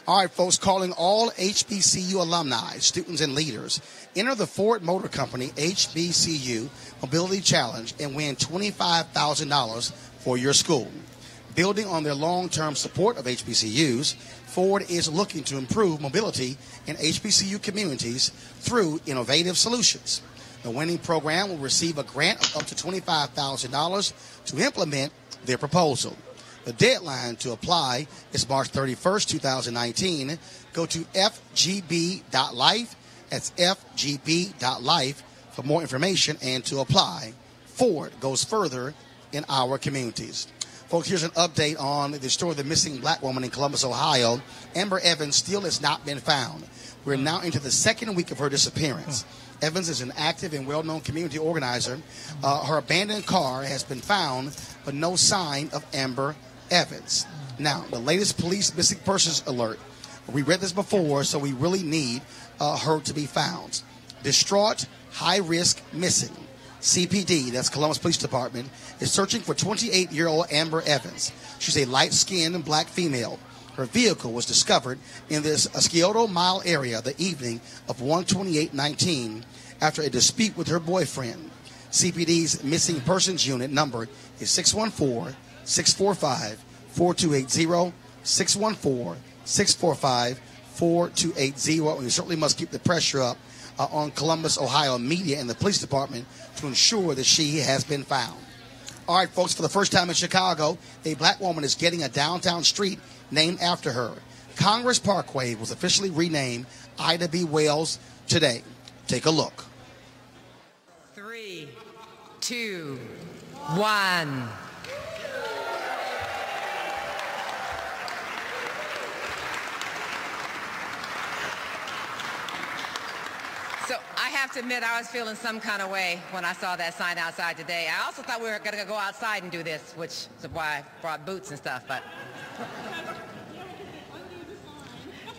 All right, folks, calling all HBCU alumni, students, and leaders. Enter the Ford Motor Company HBCU Mobility Challenge and win $25,000 for your school. Building on their long-term support of HBCUs, Ford is looking to improve mobility in HBCU communities through innovative solutions. The winning program will receive a grant of up to $25,000 to implement their proposal. The deadline to apply is March 31st, 2019. Go to FGB.Life. That's FGB.Life for more information and to apply. Ford goes further in our communities. Folks, here's an update on the story of the missing black woman in Columbus, Ohio. Amber Evans still has not been found. We're now into the second week of her disappearance. Evans is an active and well-known community organizer. Her abandoned car has been found, but no sign of Amber Evans. Now, the latest police missing persons alert We read this before, so we really need her to be found. Distraught, high risk, missing. CPD, that's Columbus Police Department, is searching for 28-year-old Amber Evans. She's a light-skinned black female. Her vehicle was discovered in this Scioto Mile area the evening of 1/28/19 after a dispute with her boyfriend. CPD's missing persons unit number is 614-645-4280, 614-645-4280. And we certainly must keep the pressure up on Columbus, Ohio media and the police department to ensure that she has been found. All right, folks, for the first time in Chicago, a black woman is getting a downtown street named after her. Congress Parkway was officially renamed Ida B. Wells today. Take a look. 3, 2, 1. So I have to admit, I was feeling some kind of way when I saw that sign outside today. I also thought we were going to go outside and do this, which is why I brought boots and stuff. But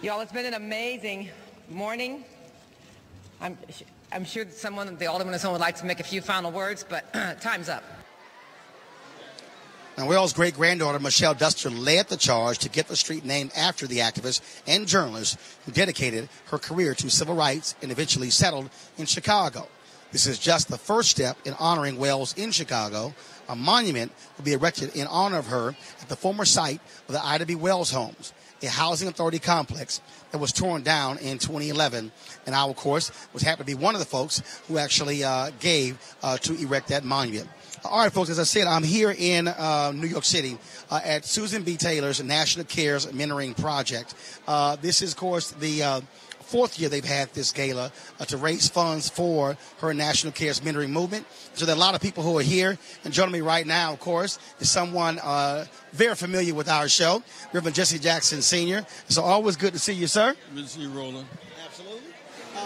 y'all, it's been an amazing morning. I'm sure that the alderman or someone would like to make a few final words, but time's up. Now, Wells' great-granddaughter, Michelle Duster, led the charge to get the street named after the activist and journalist who dedicated her career to civil rights and eventually settled in Chicago. This is just the first step in honoring Wells in Chicago. A monument will be erected in honor of her at the former site of the Ida B. Wells homes, a housing authority complex that was torn down in 2011. And I, of course, was happy to be one of the folks who actually gave to erect that monument. All right, folks, as I said, I'm here in New York City at Susan B. Taylor's National Cares Mentoring Project. This is, of course, the fourth year they've had this gala to raise funds for her National Cares Mentoring movement. So there are a lot of people who are here. And joining me right now, of course, is someone very familiar with our show, Reverend Jesse Jackson Sr. So always good to see you, sir. Good to see you, Roland. Absolutely.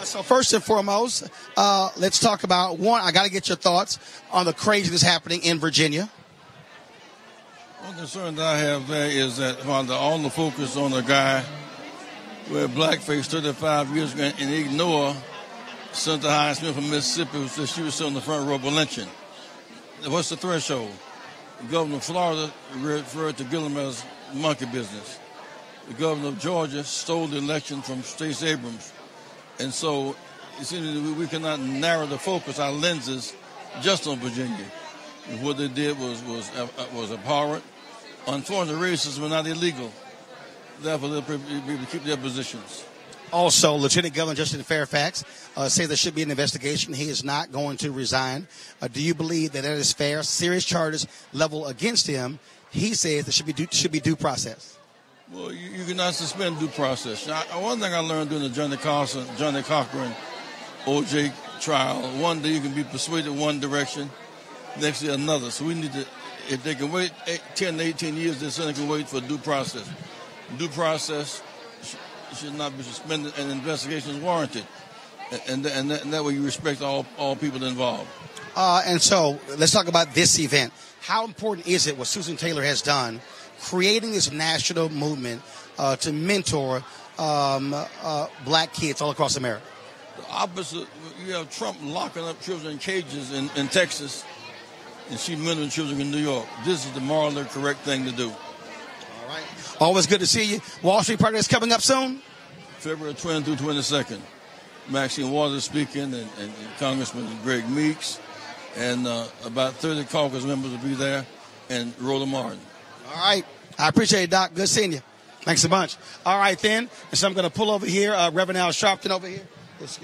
So first and foremost, let's talk about, one, I got to get your thoughts on the craziness happening in Virginia. One concern that I have there is that while all the focus on the guy with blackface 35 years ago and ignore Senator Highsmith from Mississippi who said she was still on the front row of a lynching. What's the threshold? The governor of Florida referred to Gillum as monkey business. The governor of Georgia stole the election from Stacey Abrams. And so it seems that we cannot narrow the focus, our lenses, just on Virginia. And what they did was abhorrent. Unfortunately, racism was not illegal. Therefore, they'll be able to keep their positions. Also, Lieutenant Governor Justin Fairfax says there should be an investigation. He is not going to resign. Do you believe that is fair? Serious charges leveled against him. He says there should be due process. Well, you cannot suspend due process. One thing I learned during the Johnny Cochran O.J. trial, one day you can be persuaded one direction, next day another. So we need to, if they can wait 10 to 18 years, they certainly can wait for due process. Due process should not be suspended and investigation is warranted. And that way you respect all people involved. And so let's talk about this event. How important is it what Susan Taylor has done, creating this national movement to mentor black kids all across America? The opposite, you have Trump locking up children in cages in Texas, and she mentoring children in New York. This is the morally correct thing to do. All right. Always good to see you. Wall Street Party is coming up soon? February 20th through 22nd. Maxine Waters speaking, and Congressman Greg Meeks, and about 30 caucus members will be there, and Roland Martin. All right. I appreciate it, Doc. Good seeing you. Thanks a bunch. All right, then. And so I'm going to pull over here. Reverend Al Sharpton over here.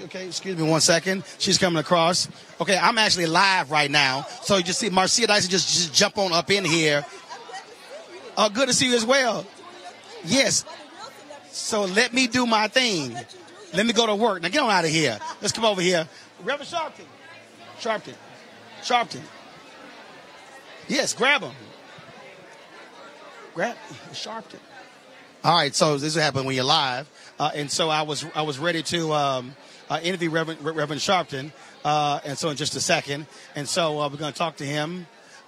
Okay, excuse me 1 second. She's coming across. Okay, I'm actually live right now. So you just see Marcia Dyson just jump on up in here. Good to see you as well. Yes. So let me do my thing. Let me go to work. Now get on out of here. Let's come over here. Reverend Sharpton. Yes, grab him. Grab Sharpton. All right, so this is what happens when you're live. And so I was ready to interview Reverend Sharpton. And so in just a second. And so we're going to talk to him.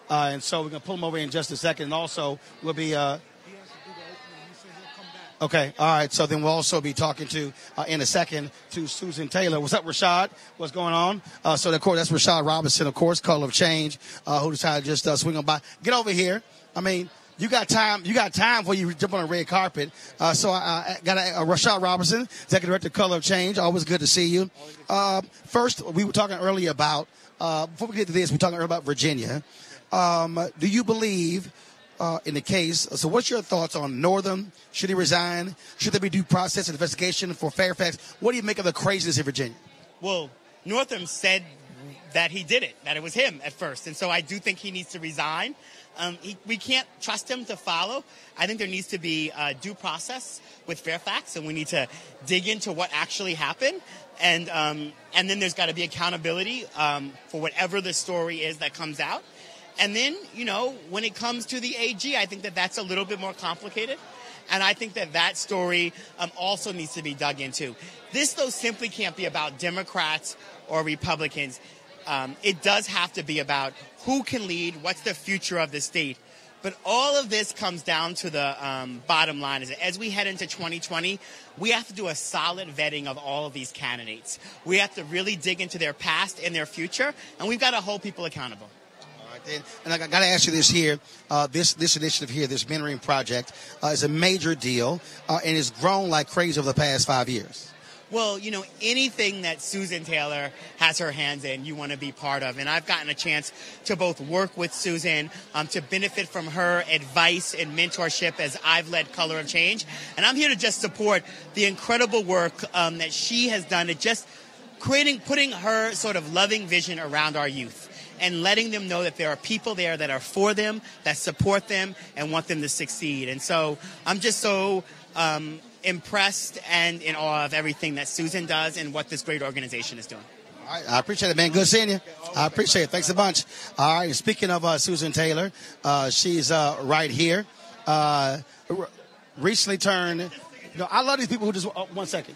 And so we're going to pull him over in just a second. And also we'll be... Okay, all right. So then we'll also be talking to, in a second, to Susan Taylor. What's up, Rashad? What's going on? So, of course, that's Rashad Robinson, of course, Color of Change, who decided to just swing on by. Get over here. I mean, you got time. You got time before you jump on a red carpet. So I got Rashad Robinson, Executive Director, Color of Change. Always good to see you. First, we were talking earlier about, before we get to this, we were talking earlier about Virginia. Do you believe... in the case, so what's your thoughts on Northam? Should he resign? Should there be due process and investigation for Fairfax? What do you make of the craziness in Virginia? Well, Northam said that he did it, that it was him at first. And so I do think he needs to resign. We can't trust him to follow. I think there needs to be due process with Fairfax, and we need to dig into what actually happened. And then there's got to be accountability for whatever the story is that comes out. And then, when it comes to the AG, I think that that's a little bit more complicated. And I think that story also needs to be dug into. This, though, simply can't be about Democrats or Republicans. It does have to be about who can lead, what's the future of the state. But all of this comes down to the bottom line is that as we head into 2020, we have to do a solid vetting of all of these candidates. We have to really dig into their past and their future, and we've got to hold people accountable. And I got to ask you this here, this initiative here, this mentoring project, is a major deal and has grown like crazy over the past 5 years. Well, anything that Susan Taylor has her hands in, you want to be part of. And I've gotten a chance to both work with Susan, to benefit from her advice and mentorship as I've led Color of Change. And I'm here to just support the incredible work that she has done at just putting her sort of loving vision around our youth. And letting them know that there are people there that are for them, that support them, and want them to succeed. And so I'm just so impressed and in awe of everything that Susan does and what this great organization is doing. All right, I appreciate it, man. Good seeing you. I appreciate it. Thanks a bunch. All right, speaking of Susan Taylor, she's right here. Recently turned, I love these people who just, 1 second,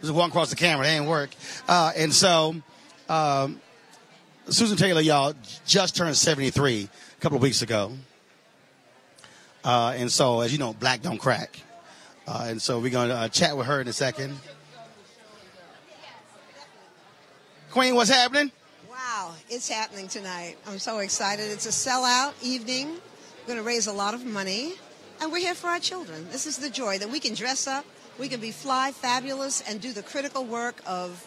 just walk across the camera. They ain't work. And so... Susan Taylor, y'all, just turned 73 a couple of weeks ago. And so, as you know, black don't crack. And so we're going to chat with her in a second. Queen, what's happening? Wow, it's happening tonight. I'm so excited. It's a sellout evening. We're going to raise a lot of money. And we're here for our children. This is the joy that we can dress up, we can be fly, fabulous, and do the critical work of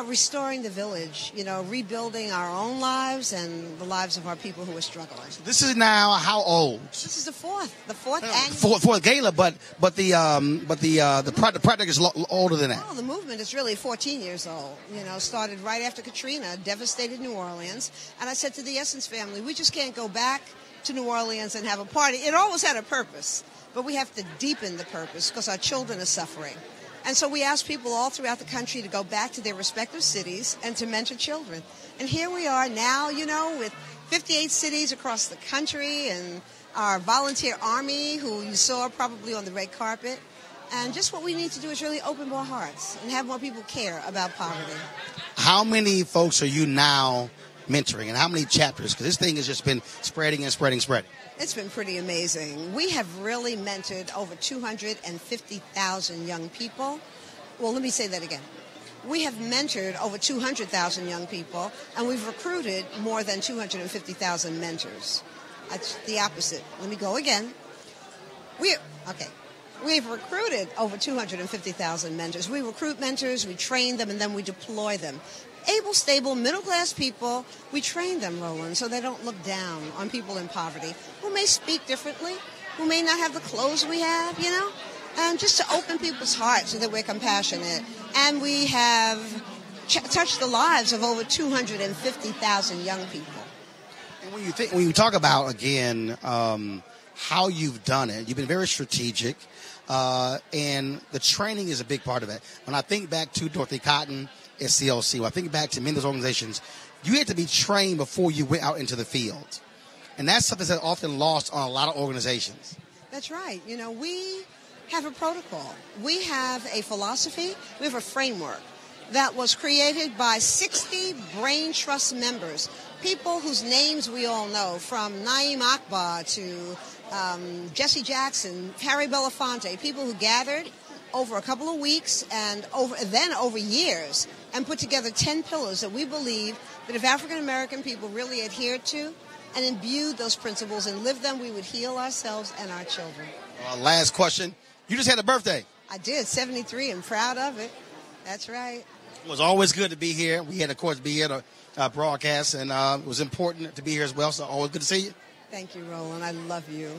restoring the village, rebuilding our own lives and the lives of our people who are struggling. So this is now how old? This is the fourth annual. Fourth Gala, but the project is older than that. Oh, the movement is really 14 years old. Started right after Katrina, devastated New Orleans. And I said to the Essence family, we just can't go back to New Orleans and have a party. It always had a purpose, but we have to deepen the purpose because our children are suffering. And so we asked people all throughout the country to go back to their respective cities and to mentor children. And here we are now, with 58 cities across the country and our volunteer army who you saw probably on the red carpet. And just what we need to do is really open more hearts and have more people care about poverty. How many folks are you now mentoring and how many chapters? Because this thing has just been spreading and spreading. It's been pretty amazing. We have really mentored over 250,000 young people. Well, let me say that again. We have mentored over 200,000 young people, and we've recruited more than 250,000 mentors. That's the opposite. Let me go again. We've recruited over 250,000 mentors. We recruit mentors, we train them, and then we deploy them. Able, stable, middle-class people, we train them, Roland, so they don't look down on people in poverty who may speak differently, who may not have the clothes we have, and just to open people's hearts so that we're compassionate. And we have touched the lives of over 250,000 young people. And when you talk about, again, how you've done it, you've been very strategic, and the training is a big part of it. When I think back to Dorothy Cotton, SCLC. When I think back to many of those organizations, you had to be trained before you went out into the field. And that's something that's often lost on a lot of organizations. That's right. We have a protocol. We have a philosophy. We have a framework that was created by 60 Brain Trust members, people whose names we all know, from Naeem Akbar to Jesse Jackson, Harry Belafonte, people who gathered over a couple of weeks and over years and put together 10 pillars that we believe that if African American people really adhered to and imbued those principles and lived them, we would heal ourselves and our children. Last question. You just had a birthday. I did, 73. I'm proud of it. That's right. It was always good to be here. We had, of course, be here to broadcast, and it was important to be here as well, so always good to see you. Thank you, Roland. I love you.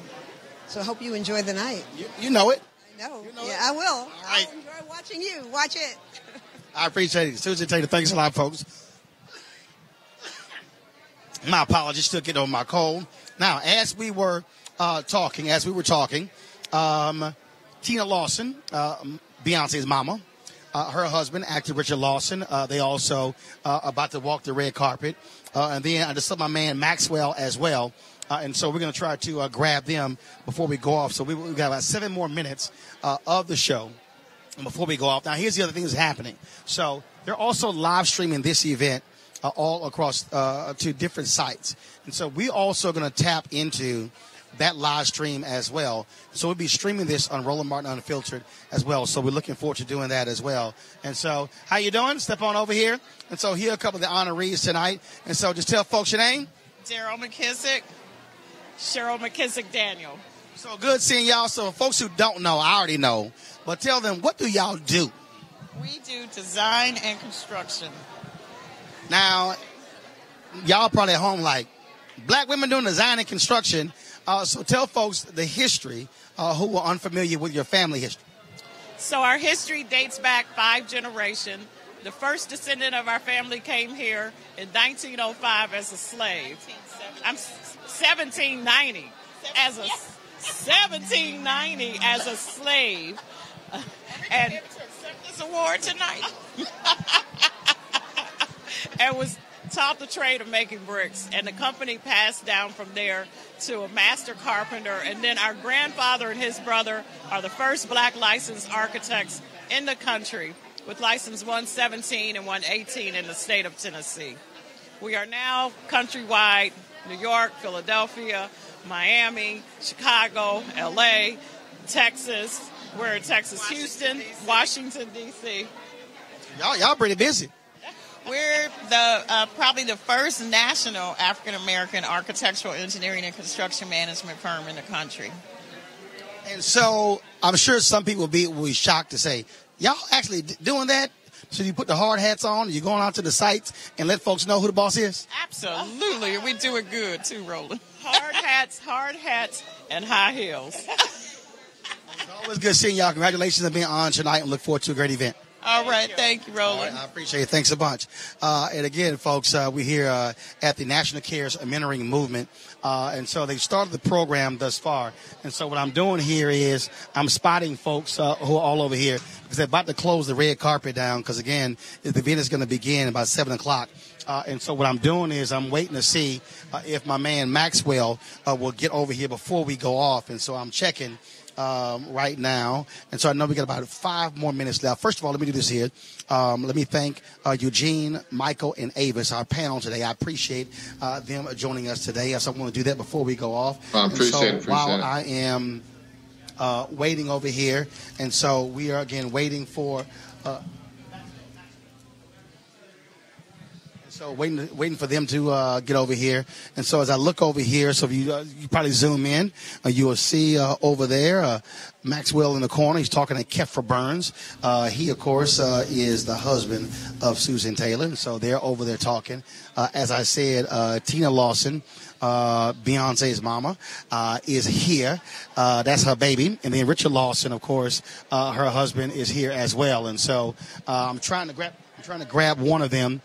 So I hope you enjoy the night. You know it. I know. You know yeah, it. I will. All right. I'll enjoy watching you. Watch it. I appreciate it. Susan Taylor, thanks a lot, folks. My apologies, still getting over my cold. Now, as we were talking, Tina Lawson, Beyonce's mama, her husband, actor Richard Lawson, they also about to walk the red carpet. And then I just saw my man Maxwell as well. And so we're going to try to grab them before we go off. So we've got about 7 more minutes of the show before we go off. Now, here's the other thing that's happening. So they're also live streaming this event all across to different sites. And so we also going to tap into that live stream as well. So we'll be streaming this on Roland Martin Unfiltered as well. So we're looking forward to doing that as well. And so how you doing? Step on over here. And so here are a couple of the honorees tonight. And so just tell folks your name. Daryl McKissick, Cheryl McKissick Daniel. So good seeing y'all. So folks who don't know, I already know. But tell them, what do y'all do? We do design and construction. Now, y'all probably at home like, black women doing design and construction. So tell folks the history who are unfamiliar with your family history. So our history dates back 5 generations. The first descendant of our family came here in 1905 as a slave. I'm 1790 as a 1790 as a slave, and accept this award tonight. And was taught the trade of making bricks, and the company passed down from there to a master carpenter, and then our grandfather and his brother are the first black licensed architects in the country with license 117 and 118 in the state of Tennessee. We are now countrywide: New York, Philadelphia, Miami, Chicago, LA, Texas. We're in Texas, Houston, Washington, D.C. Y'all pretty busy. We're the probably the first national African-American architectural engineering and construction management firm in the country. And so I'm sure some people will be shocked to say, y'all actually doing that? So you put the hard hats on, you're going out to the sites and let folks know who the boss is? Absolutely. We do it good too, Roland. Hard hats, and high heels. It's always good seeing y'all. Congratulations on being on tonight, and look forward to a great event. All right. Thank you, Roland. Right, I appreciate it. Thanks a bunch. And again, folks, we're here at the National Cares Mentoring Movement. And so they started the program thus far. And so what I'm doing here is I'm spotting folks who are all over here because they're about to close the red carpet down because, again, the event is going to begin about 7 o'clock. And so what I'm doing is I'm waiting to see if my man Maxwell will get over here before we go off. And so I'm checking right now. And so I know we got about 5 more minutes left. First of all, let me do this here. Let me thank Eugene, Michael, and Avis, our panel today. I appreciate them joining us today. So I want to do that before we go off. I appreciate it. While I am waiting over here, and so we are, again, waiting for... So waiting for them to get over here. And so as I look over here, so if you probably zoom in, you will see over there Maxwell in the corner. He's talking to Kefra Burns. He, of course, is the husband of Susan Taylor. And so they're over there talking. As I said, Tina Lawson, Beyonce's mama, is here. That's her baby. And then Richard Lawson, of course, her husband, is here as well. And so I'm trying to grab one of them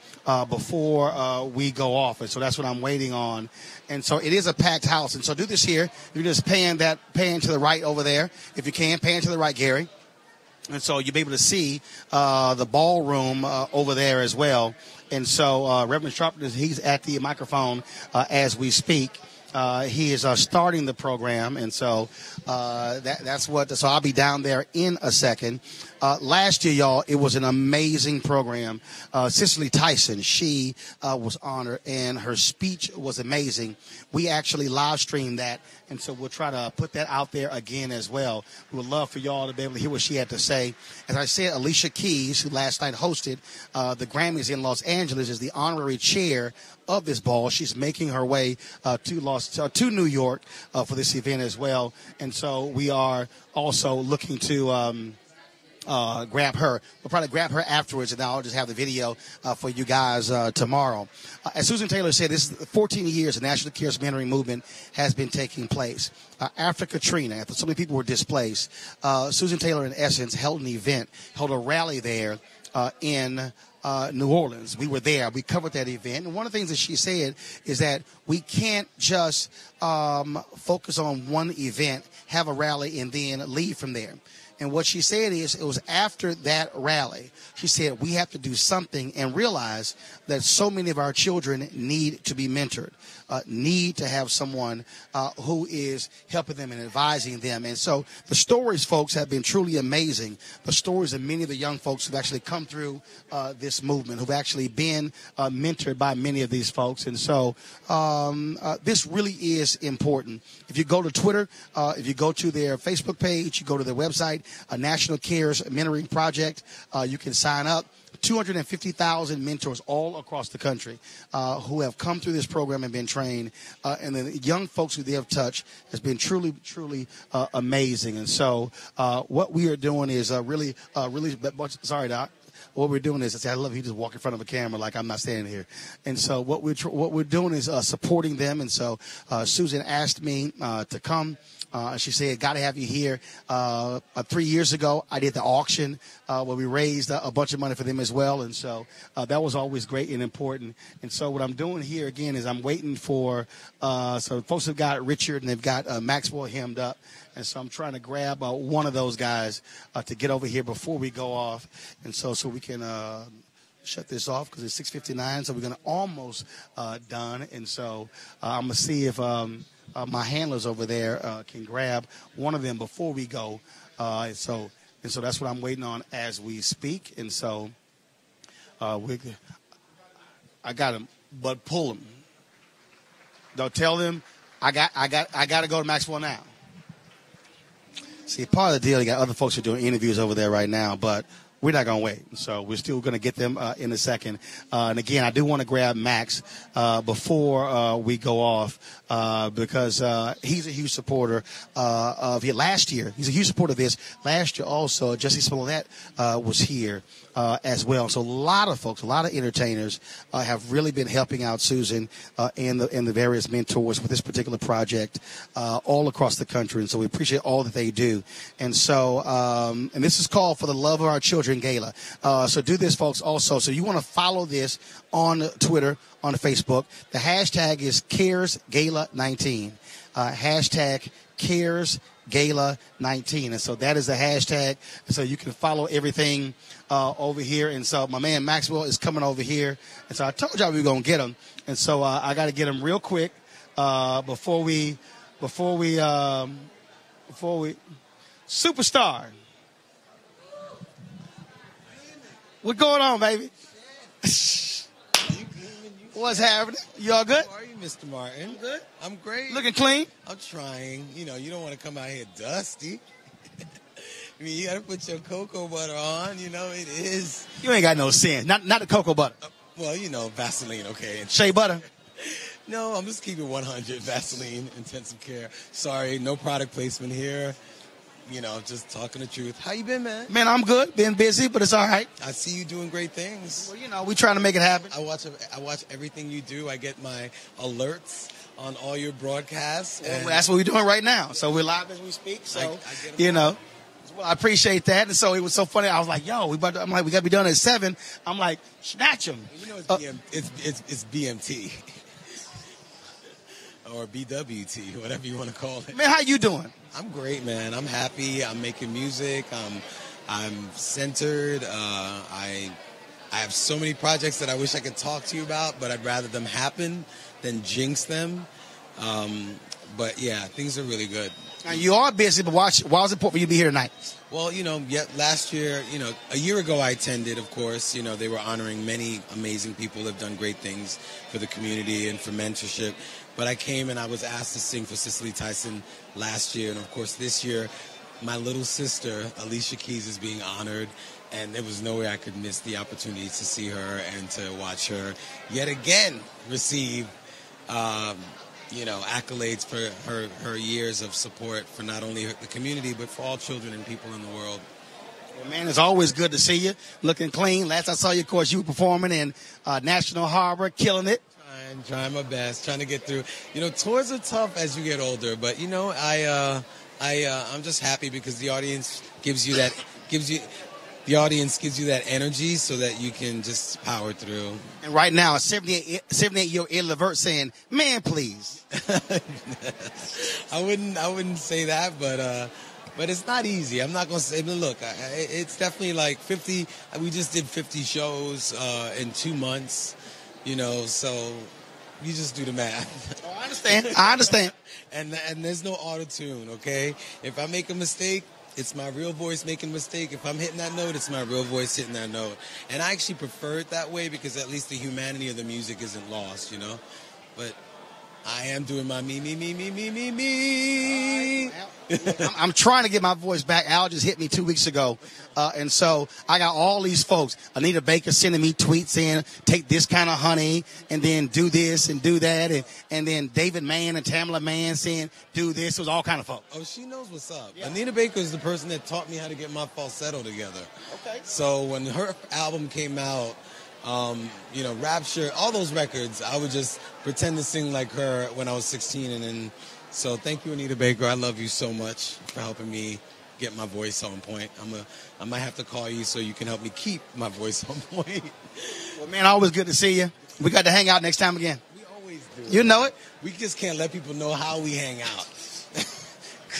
before we go off. And so that's what I'm waiting on. And so it is a packed house. And so do this here. You're just pan to the right over there. If you can, pan to the right, Gary. And so you'll be able to see the ballroom over there as well. And so Reverend Sharpton, he's at the microphone as we speak. He is starting the program. And so That's what. So I'll be down there in a second. Last year, y'all, it was an amazing program. Cicely Tyson, she was honored, and her speech was amazing. We actually live streamed that, and so we'll try to put that out there again as well. We would love for y'all to be able to hear what she had to say. As I said, Alicia Keys, who last night hosted the Grammys in Los Angeles, is the honorary chair of this ball. She's making her way to New York for this event as well, and so we are also looking to grab her. We'll probably grab her afterwards, and I'll just have the video for you guys tomorrow. As Susan Taylor said, this is 14 years the National Cares Mentoring Movement has been taking place. After Katrina, after so many people were displaced, Susan Taylor, in essence, held an event, held a rally there in New Orleans. We were there. We covered that event. And one of the things that she said is that we can't just focus on one event, have a rally, and then leave from there. And what she said is it was after that rally, she said we have to do something and realize that so many of our children need to be mentored, need to have someone who is helping them and advising them. And so the stories, folks, have been truly amazing. The stories of many of the young folks who've actually come through this movement, who've actually been mentored by many of these folks. And so this really is important. If you go to Twitter, if you go to their Facebook page, you go to their website, National Cares Mentoring Project, you can sign up. 250,000 mentors all across the country who have come through this program and been trained. And the young folks who they have touched has been truly, truly amazing. And so what we are doing is really, sorry, Doc. What we're doing is, I love you just walk in front of a camera like I'm not standing here. And so what we're doing is supporting them. And so Susan asked me to come. She said, got to have you here. 3 years ago, I did the auction where we raised a bunch of money for them as well. And so that was always great and important. And so what I'm doing here, again, is I'm waiting for so folks have got Richard and they've got Maxwell hemmed up. And so I'm trying to grab one of those guys to get over here before we go off. And so we can shut this off because it's 6:59. So we're going to almost done. And so I'm going to see if my handlers over there can grab one of them before we go. And so that's what I'm waiting on as we speak. And so I got him, but pull him. Don't tell them I got to go to Maxwell now. See, part of the deal, you got other folks who are doing interviews over there right now, but we're not going to wait. So we're still going to get them in a second. And again, I do want to grab Max before we go off because he's a huge supporter of it. Last year, he's a huge supporter of this. Last year also, Jesse Smollett was here as well. So a lot of folks, a lot of entertainers have really been helping out Susan and the various mentors with this particular project all across the country. And so we appreciate all that they do. And so, and this is called For the Love of Our Children Gala. So do this, folks, also. So you want to follow this on Twitter, on Facebook. The hashtag is CaresGala19. Hashtag CaresGala19. And so that is the hashtag. And so you can follow everything over here. And so my man Maxwell is coming over here. And so I told y'all we were going to get him. And so I got to get him real quick before we superstar. What's going on, baby? What's happening? You all good? How are you, Mr. Martin? I'm good. I'm great. Looking clean? I'm trying. You know, you don't want to come out here dusty. I mean, you got to put your cocoa butter on. You know, it is. You ain't got no sense. Not the cocoa butter. Well, you know, Vaseline, okay. Shea butter. No, I'm just keeping 100 Vaseline intensive care. Sorry, no product placement here. You know, just talking the truth. How you been, man? Man, I'm good. Been busy, but it's all right. I see you doing great things. Well, you know, we trying to make it happen. I watch everything you do. I get my alerts on all your broadcasts. Well, that's what we're doing right now. So we're live as we speak. So, you know, well, I appreciate that. And so it was so funny. I was like, yo, we got to be done at 7. I'm like, snatch them. You know, it's BMT. Or BWT, whatever you want to call it. Man, how you doing? I'm great, man. I'm happy. I'm making music. I'm centered. I have so many projects that I wish I could talk to you about, but I'd rather them happen than jinx them. But yeah, things are really good. Now, you are busy, but why was it important for you to be here tonight? Well, last year, a year ago I attended, of course. They were honoring many amazing people who have done great things for the community and for mentorship. But I came and I was asked to sing for Cicely Tyson last year. And, of course, this year, my little sister, Alicia Keys, is being honored. And there was no way I could miss the opportunity to see her and to watch her yet again receive accolades for her years of support for not only the community, but for all children and people in the world. Well, man, it's always good to see you looking clean. Last I saw you, of course, you were performing in National Harbor, killing it. Trying my best, trying to get through. Tours are tough as you get older, but I'm just happy because the audience gives you that energy so that you can just power through. And right now, a 78-year-old Ed Levert saying, "Man, please." I wouldn't say that, but it's not easy. I'm not gonna say. But look, it's definitely like 50. We just did 50 shows in 2 months. So you just do the math. Oh, I understand. And there's no auto-tune, okay? If I make a mistake, it's my real voice making a mistake. If I'm hitting that note, it's my real voice hitting that note. And I actually prefer it that way because at least the humanity of the music isn't lost, But I am doing my me. I'm trying to get my voice back. Al just hit me 2 weeks ago. And so I got all these folks. Anita Baker sending me tweets saying, take this kind of honey and then do this and do that. And then David Mann and Tamala Mann saying, do this. It was all kind of folks. Oh, she knows what's up. Yeah. Anita Baker is the person that taught me how to get my falsetto together. Okay. So when her album came out, Rapture, all those records, I would just pretend to sing like her when I was 16. And then, so thank you, Anita Baker. I love you so much for helping me get my voice on point. I might have to call you so you can help me keep my voice on point. Well, man, always good to see you. We got to hang out next time again. We always do. You know it. We just can't let people know how we hang out.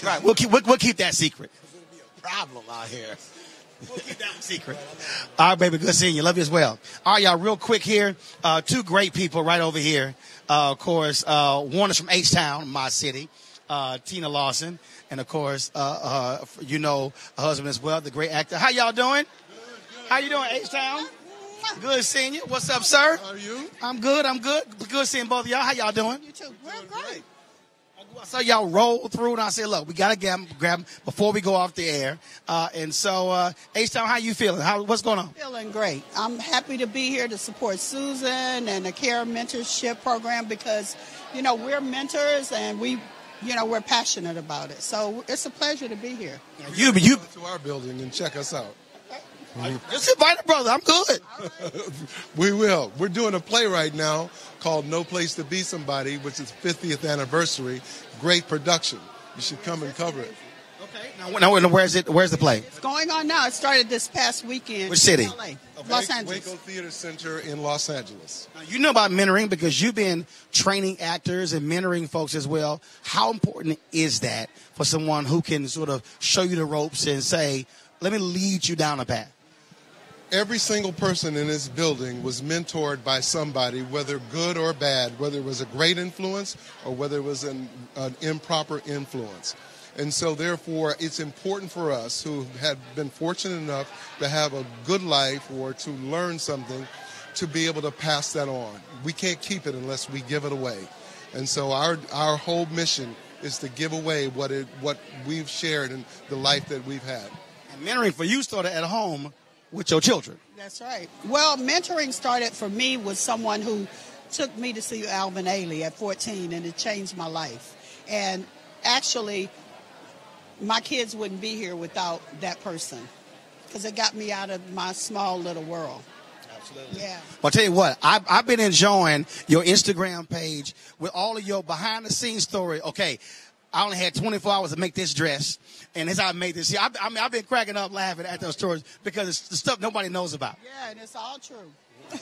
Right. We'll keep that secret. It'll be a problem out here. We'll keep that one secret. All right, baby. Good seeing you. Love you as well. All right, y'all, real quick here. Two great people right over here. Of course, one is from H-Town, my city, Tina Lawson. And, of course, her husband as well, the great actor. How y'all doing? Good. How you doing, H-Town? Good seeing you. What's up, sir? How are you? I'm good. Good seeing both of y'all. How y'all doing? You too. We're great. I saw y'all roll through, and I said, look, we got to grab them before we go off the air. And so, H-Town, how you feeling? What's going on? Feeling great. I'm happy to be here to support Susan and the CARE mentorship program because, we're mentors and we're passionate about it. So it's a pleasure to be here. You to our building and check us out. Just invite a brother. I'm good. We will. We're doing a play right now called No Place to Be Somebody, which is 50th anniversary. Great production. You should come and cover it. Okay. Now where's the play? It's going on now. It started this past weekend. Which city? In LA. Okay. Los Angeles. Waco Theater Center in Los Angeles. Now, you know about mentoring because you've been training actors and mentoring folks as well. How important is that for someone who can sort of show you the ropes and say, let me lead you down a path? Every single person in this building was mentored by somebody, whether good or bad, whether it was a great influence or whether it was an improper influence. And so, therefore, it's important for us who have been fortunate enough to have a good life or to learn something to be able to pass that on. We can't keep it unless we give it away. And so our whole mission is to give away what we've shared in the life that we've had. And mentoring for you started at home with your children. That's right. Well, mentoring started for me with someone who took me to see Alvin Ailey at 14, and it changed my life. And actually, my kids wouldn't be here without that person because it got me out of my small little world. Absolutely. Yeah. Well, I'll tell you what, I've been enjoying your Instagram page with all of your behind-the-scenes story. Okay, I only had 24 hours to make this dress, and this is how I made this. See, I've been cracking up laughing at those stories because it's the stuff nobody knows about. Yeah, and it's all true. Well,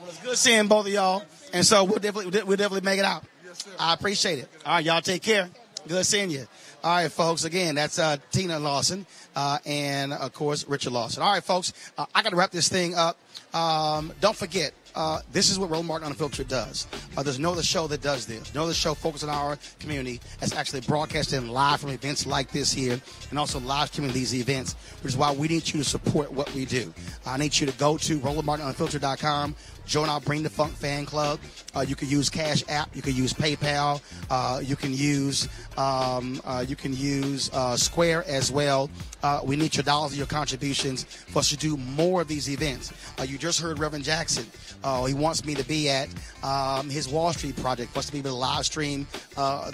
it's good seeing both of y'all, and so we'll definitely make it out. Yes, sir. I appreciate it. All right, y'all take care. Good seeing you. All right, folks, again, that's Tina Lawson and, of course, Richard Lawson. All right, folks, I got to wrap this thing up. Don't forget, this is what Roland Martin Unfiltered does. There's no other show that does this. No other show focused on our community that's actually broadcasting live from events like this here, and also live streaming these events, which is why we need you to support what we do. I need you to go to RolandMartinUnfiltered.com. Join our Bring the Funk fan club. You can use Cash App. You can use PayPal. You can use Square as well. We need your dollars and your contributions for us to do more of these events. You just heard Reverend Jackson. He wants me to be at his Wall Street project, for us to be able to live stream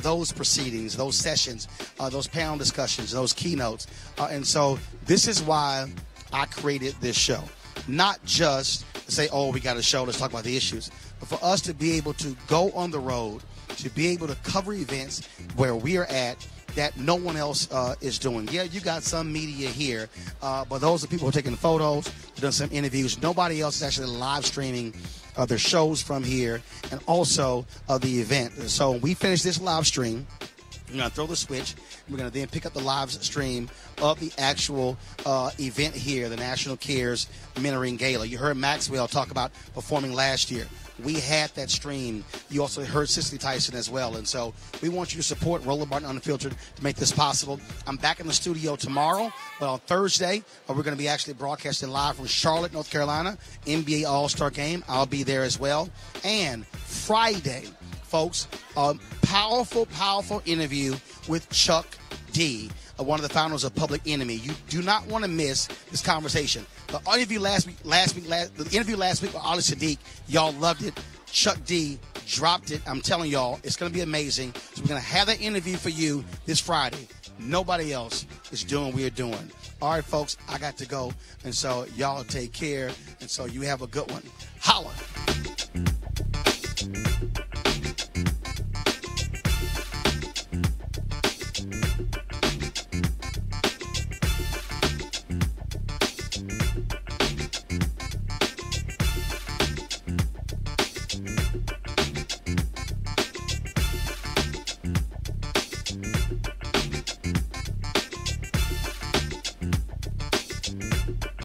those proceedings, those sessions, those panel discussions, those keynotes. And so this is why I created this show. Not just to say, oh, we got a show, let's talk about the issues, but for us to be able to go on the road, to be able to cover events where we are at that no one else is doing. Yeah, you got some media here, but those are people who are taking photos, who've done some interviews. Nobody else is actually live streaming their shows from here, and also the event. So when we finish this live stream, we're going to throw the switch. We're going to then pick up the live stream of the actual event here, the National Cares Mentoring Gala. You heard Maxwell talk about performing last year. We had that stream. You also heard Cicely Tyson as well. And so we want you to support Roland Martin Unfiltered to make this possible. I'm back in the studio tomorrow, but on Thursday, we're going to be actually broadcasting live from Charlotte, North Carolina, NBA All-Star Game. I'll be there as well. And Friday, folks, a powerful, powerful interview with Chuck D, one of the founders of Public Enemy. You do not want to miss this conversation. The interview last week with Ali Sadiq, y'all loved it. Chuck D dropped it. I'm telling y'all, it's going to be amazing. So we're going to have that interview for you this Friday. Nobody else is doing what we're doing. All right, folks, I got to go. And so y'all take care. And so you have a good one. Holla.